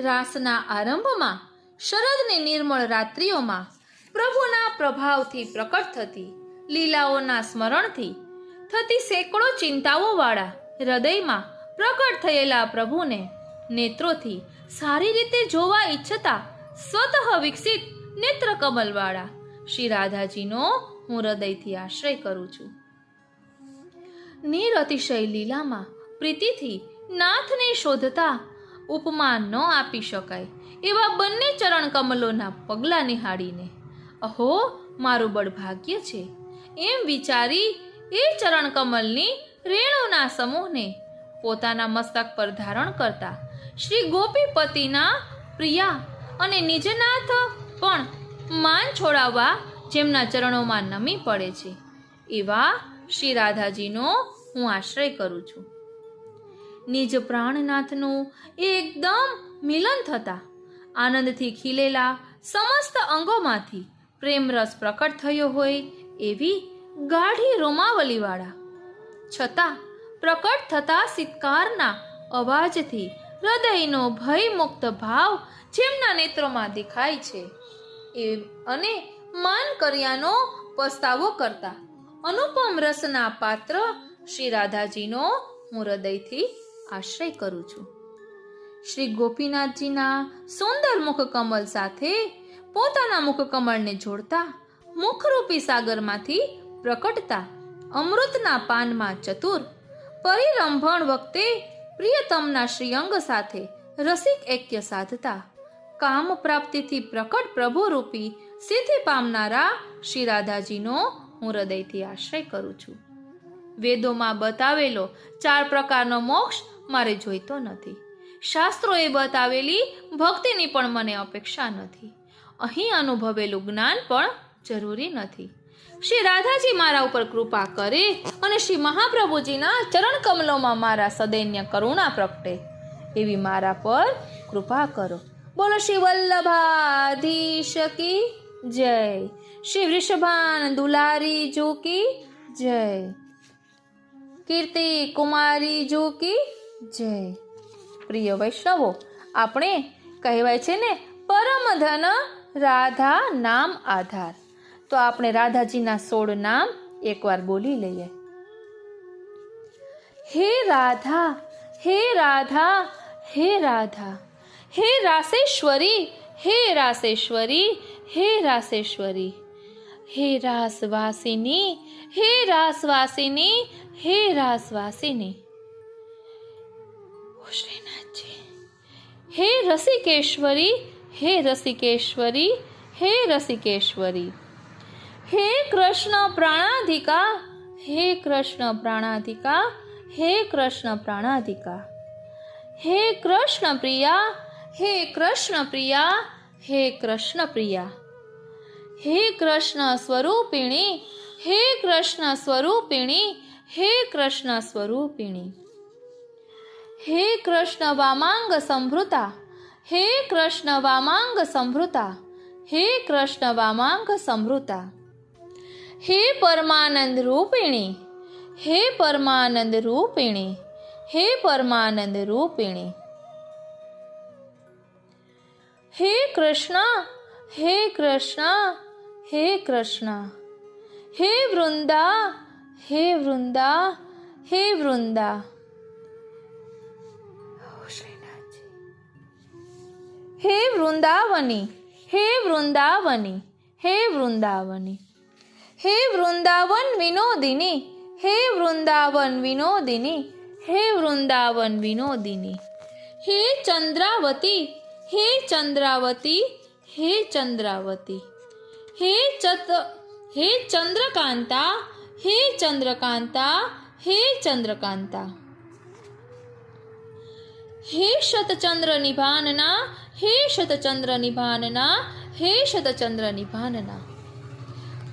રાસના આરંભમાં શરદની નિર્મળ રાત્રિઓમાં પ્રભુના પ્રભાવથી પ્રકટ થતી લીલાઓના સ્મરણથી થતી સેંકડો ચિંતાઓવાળા હૃદયમાં પ્રકટ થયેલા પ્રભુને નેત્રોથી સારી રીતે જોવા ઈચ્છતા સ્વતઃ વિકસિત નેત્રકમલવાળા શ્રી રાધાજીનો હું હૃદયથી આશ્રય કરું છું. નિરતિશય લીલામાં પ્રીતિથી નાથને શોધતા ઉપમા ન આપી શકાય એવા બંને ચરણ કમલોના પગલાં નિહાળીને અહો મારું બળભાગ્ય છે એમ વિચારી એ ચરણ કમલની રેણુના સમૂહને પોતાના મસ્તક પર ધારણ કરતા શ્રી ગોપીપતિના પ્રિયા અને નિજનાથ પણ માન છોડાવવા જેમના ચરણોમાં નમી પડે છે એવા શ્રી રાધાજીનો હું આશ્રય કરું છું. નિજ પ્રાણનાથનું એકદમ મિલન થતા આનંદથી ખીલેલા સમસ્ત અંગોમાંથી પ્રેમરસ પ્રકટ થયો હોય એવી ગાઢી રોમાવલીવાળા છતાં પ્રકટ થતા સિત્કારના અવાજથી હૃદયનો ભયમુક્ત ભાવ જેમના નેત્રોમાં દેખાય છે એ અને માન કર્યાનો પસ્તાવો કરતા અનુપમ રસના પાત્ર શ્રી રાધાજીનો હું હૃદયથી આશ્રય કરું છું. શ્રી ગોપીનાથજીના સુંદર મુખકમલ સાથે પોતાના મુખકમળને જોડતા મુખરૂપી સાગરમાંથી પ્રકટતા અમૃતના પાનમાં ચતુર પરિરંભણ વખતે પ્રિયતમના શ્રીઅંગ સાથે રસિક એક્ય સાધતા કામ પ્રાપ્તિથી પ્રકટ પ્રભુરૂપી સિદ્ધિ પામનારા શ્રી રાધાજીનો હું હૃદયથી આશ્રય કરું છું. વેદોમાં બતાવેલો 4 પ્રકારનો મોક્ષ મારે જોઈતો નથી. શાસ્ત્રોએ બતાવેલી ભક્તિની પણ મને અપેક્ષા નથી. અહીં અનુભવેલું જ્ઞાન પણ જરૂરી નથી. શ્રી રાધાજી મારા ઉપર કૃપા કરે અને શ્રી મહાપ્રભુજીના ચરણ કમલોમાં મારા સદૈન્ય કરુણા પ્રગટે એવી મારા પર કૃપા કરો. બોલો શ્રી વલ્લભાધીશ કી જય. શ્રી વૃષભાન દુલારી જો કી જય. કીર્તિ કુમારી જો કી જય. પ્રિય વૈષ્ણવો, આપણે કહેવાય છે ને પરમ ધન રાધા નામ આધાર. તો આપણે રાધાજીના 16 નામ એકવાર બોલી લઈએ. હે રાધા, હે રાધા, હે રાધા, હે રાસેશ્વરી, હે રાસેશ્વરી, હે રાસેશ્વરી, હે રાસવાસિની, હે રાસવાસિની, હે રાસવાસિની. શ્રીનાથજી. હે રસિકેશ્વરી, હે રસિકેશ્વરી, હે રસિકેશ્વરી, હે કૃષ્ણ પ્રાણાધિકા, હે કૃષ્ણ પ્રાણાધિકા, હે કૃષ્ણ પ્રાણાધિકા, હે કૃષ્ણ પ્રિયા, હે કૃષ્ણ પ્રિયા, હે કૃષ્ણ પ્રિયા, હે કૃષ્ણ સ્વરૂપિણી, હે કૃષ્ણ સ્વરૂપિણી, હે કૃષ્ણ સ્વરૂપિણી, હે કૃષ્ણ વામાંગ સંભૃતા, હે કૃષ્ણ વામાંગ સંભૃતા, હે કૃષ્ણ વામાંગ સંભૃતા, હે પરમાનંદ રૂપિણી, હે પરમાનંદ રૂપિણી, હે પરમાનંદ રૂપિણી, હે કૃષ્ણ, હે કૃષ્ણ, હે કૃષ્ણ, હે વૃંદા, હે વૃંદા, હે વૃંદા, હે વૃંદાવની, હે વૃંદાવની, હે વૃંદાવની, હે વૃંદાવન વિનોદિની, હે વૃંદાવન વિનોદિની, હે વૃંદાવન વિનોદિની, હે ચંદ્રાવતી, હે ચંદ્રાવતી, હે ચંદ્રાવતી, હે ચંદ્રકાંતા, હે ચંદ્રકાંતા, હે ચંદ્રકાંતા, હે શતચંદ્ર નિભાનના, હે શતચંદ્ર નિભાનના, હે શતચંદ્ર નિભાનના.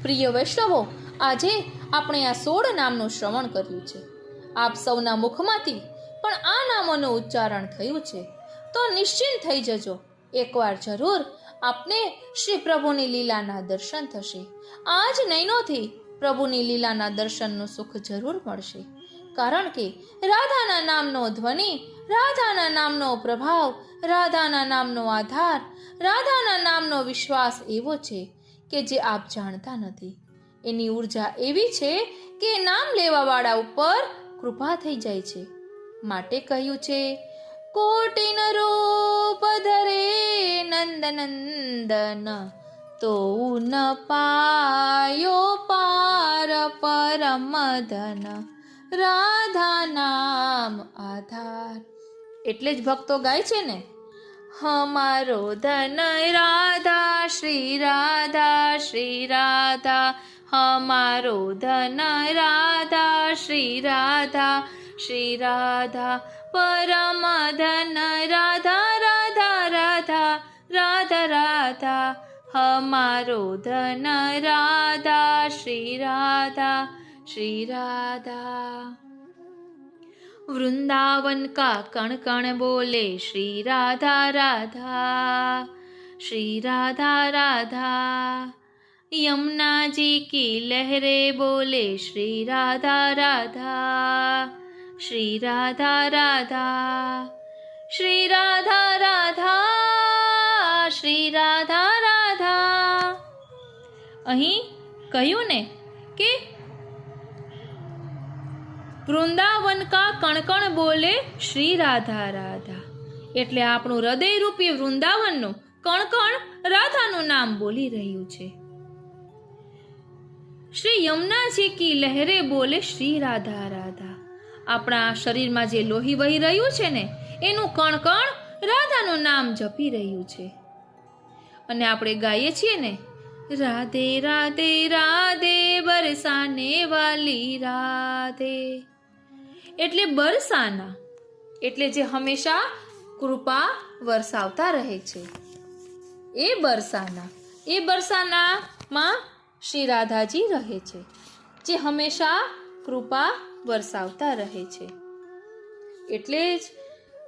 પ્રિય વૈષ્ણવો, આજે આપણે આ 16 નામનું શ્રવણ કર્યું છે. આપ સૌના મુખમાંથી પણ આ નામોનું ઉચ્ચારણ થયું છે તો નિશ્ચિંત થઈ જજો. એકવાર જરૂર આપને શ્રી પ્રભુની લીલાના દર્શન થશે. આજ નયનોથી પ્રભુની લીલાના દર્શનનું સુખ જરૂર મળશે. કારણ કે રાધાના નામનો ધ્વનિ, રાધાના નામનો પ્રભાવ, રાધાના નામનો આધાર, રાધાના નામનો વિશ્વાસ એવો છે કે જે આપ જાણતા નથી. એની ઉર્જા એવી છે કે નામ લેવાવાળા ઉપર કૃપા થઈ જાય છે. માટે કહ્યું છે, કોટિન રૂપ ધરે નંદનંદન, તો ન પાયો પાર પરમ ધન, રાધા નામ આધાર. એટલે જ ભક્તો ગાય છે ને, હમારો ધન રાધા શ્રી રાધા શ્રી રાધા, હમારો ધન રાધા શ્રી રાધા શ્રી રાધા, પરમ ધન રાધા રાધા રાધા રાધા રાધા, હમારો ધન રાધા શ્રી રાધા શ્રી રાધા. वृंदावन का कण कण बोले श्री राधा राधा, श्री राधा राधा. यमुना जी की लहरे बोले श्री राधा राधा, श्री राधा राधा. श्री राधा राधा, श्री राधा राधा. અહીં કહ્યું ને કે વૃંદાવન કા કણકણ બોલે શ્રી રાધા રાધા, એટલે આપણું હૃદયરૂપી વૃંદાવનનું કણકણ રાધાનું નામ બોલી રહ્યું છે. શ્રી યમુનાજી કી લહેરે બોલે શ્રી રાધા રાધા. આપણા શરીરમાં જે લોહી વહી રહ્યું છે ને એનું કણકણ રાધાનું નામ જપી રહ્યું છે. અને આપણે ગાઈએ છીએ ને, રાધે રાધે રાધે બરસાને વાલી રાધે. એટલે બરસાના એટલે જે હંમેશા કૃપા વરસાવતા રહે છે એ બરસાનામાં શ્રી રાધાજી રહે છે, જે હંમેશા કૃપા વરસાવતા રહે છે. એટલે જ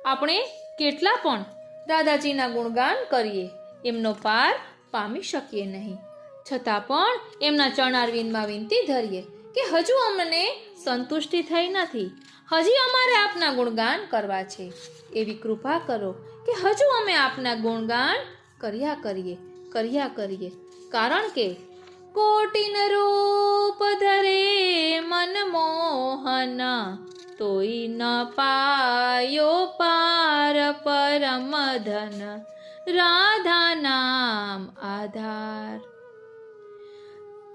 આપણે કેટલા પણ રાધાજીના ગુણગાન કરીએ એમનો પાર પામી શકીએ નહીં, છતાં પણ એમના ચરણારવિંદમાં વિનંતી ધરીએ કે હજુ અમને સંતુષ્ટિ થઈ નથી, હજી અમારે આપના ગુણગાન કરવા છે. એવી કૃપા કરો કે હજુ અમે આપના ગુણગાન કર્યા કરીએ. કારણ કે કોટિન રૂપ ધરે મનમોહન, તોય ન પાયો પાર પરમ ધન, રાધા નામ આધાર.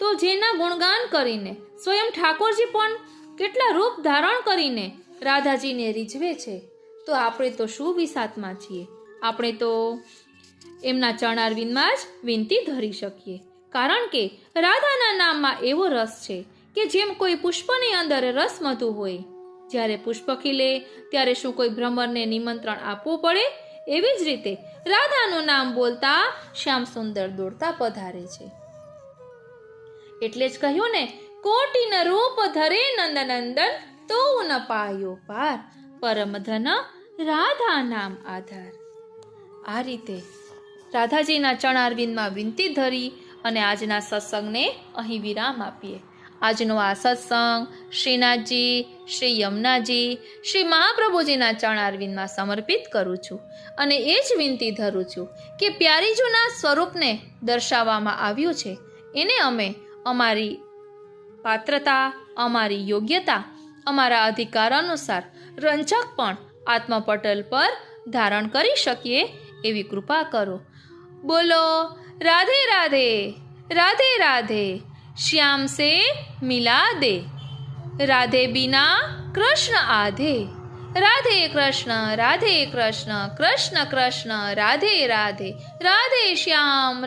તો જેના ગુણગાન કરીને સ્વયં ઠાકોરજી પણ કેટલા રૂપ ધારણ કરીને રાધાજીને રીઝવે છે, તો આપણે તો શું વિસાતમાં છીએ. આપણે તો એમના ચરણારવિંદમાં જ વિનંતી ધરી શકીએ. કારણ કે રાધાના નામમાં એવો રસ છે કે જેમ કોઈ પુષ્પની અંદર રસ મધુ હોય, જ્યારે પુષ્પ ખીલે ત્યારે શું કોઈ ભ્રમરને નિમંત્રણ આપવું પડે, એવી જ રીતે રાધાનું નામ બોલતા શ્યામ સુંદર દોડતા પધારે છે. એટલે જ કહ્યું ને, કોટિન રૂપ ધરે નંદનંદન, તો ન પાયો પાર પરમ ધન, રાધા નામ આધાર. આ રીતે રાધાજીના ચરણારવિંદમાં વિનંતી ધરી અને આજના સત્સંગને અહીં વિરામ આપીએ. આજનો આ સત્સંગ શ્રીનાથજી, શ્રી યમુનાજી, શ્રી મહાપ્રભુજીના ચરણારવિંદમાં સમર્પિત કરું છું અને એ જ વિનંતી ધરું છું કે પ્યારીજોના સ્વરૂપને દર્શાવવામાં આવ્યું છે એને અમે અમારી પાત્રતા, અમારી યોગ્યતા, અમારા અધિકાર અનુસાર રંજક પણ આત્મપટલ પર ધારણ કરી શકીએ એવી કૃપા કરો. બોલો રાધે રાધે, રાધે રાધે, श्याम से मिला दे, राधे बिना कृष्ण आधे, राधे कृष्ण कृष्ण कृष्ण राधे राधे, राधे श्याम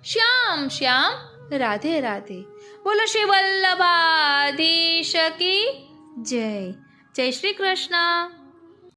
श्याम श्याम राधे राधे. बोलो श्री वल्लभाधीश की जय. जय श्री कृष्ण.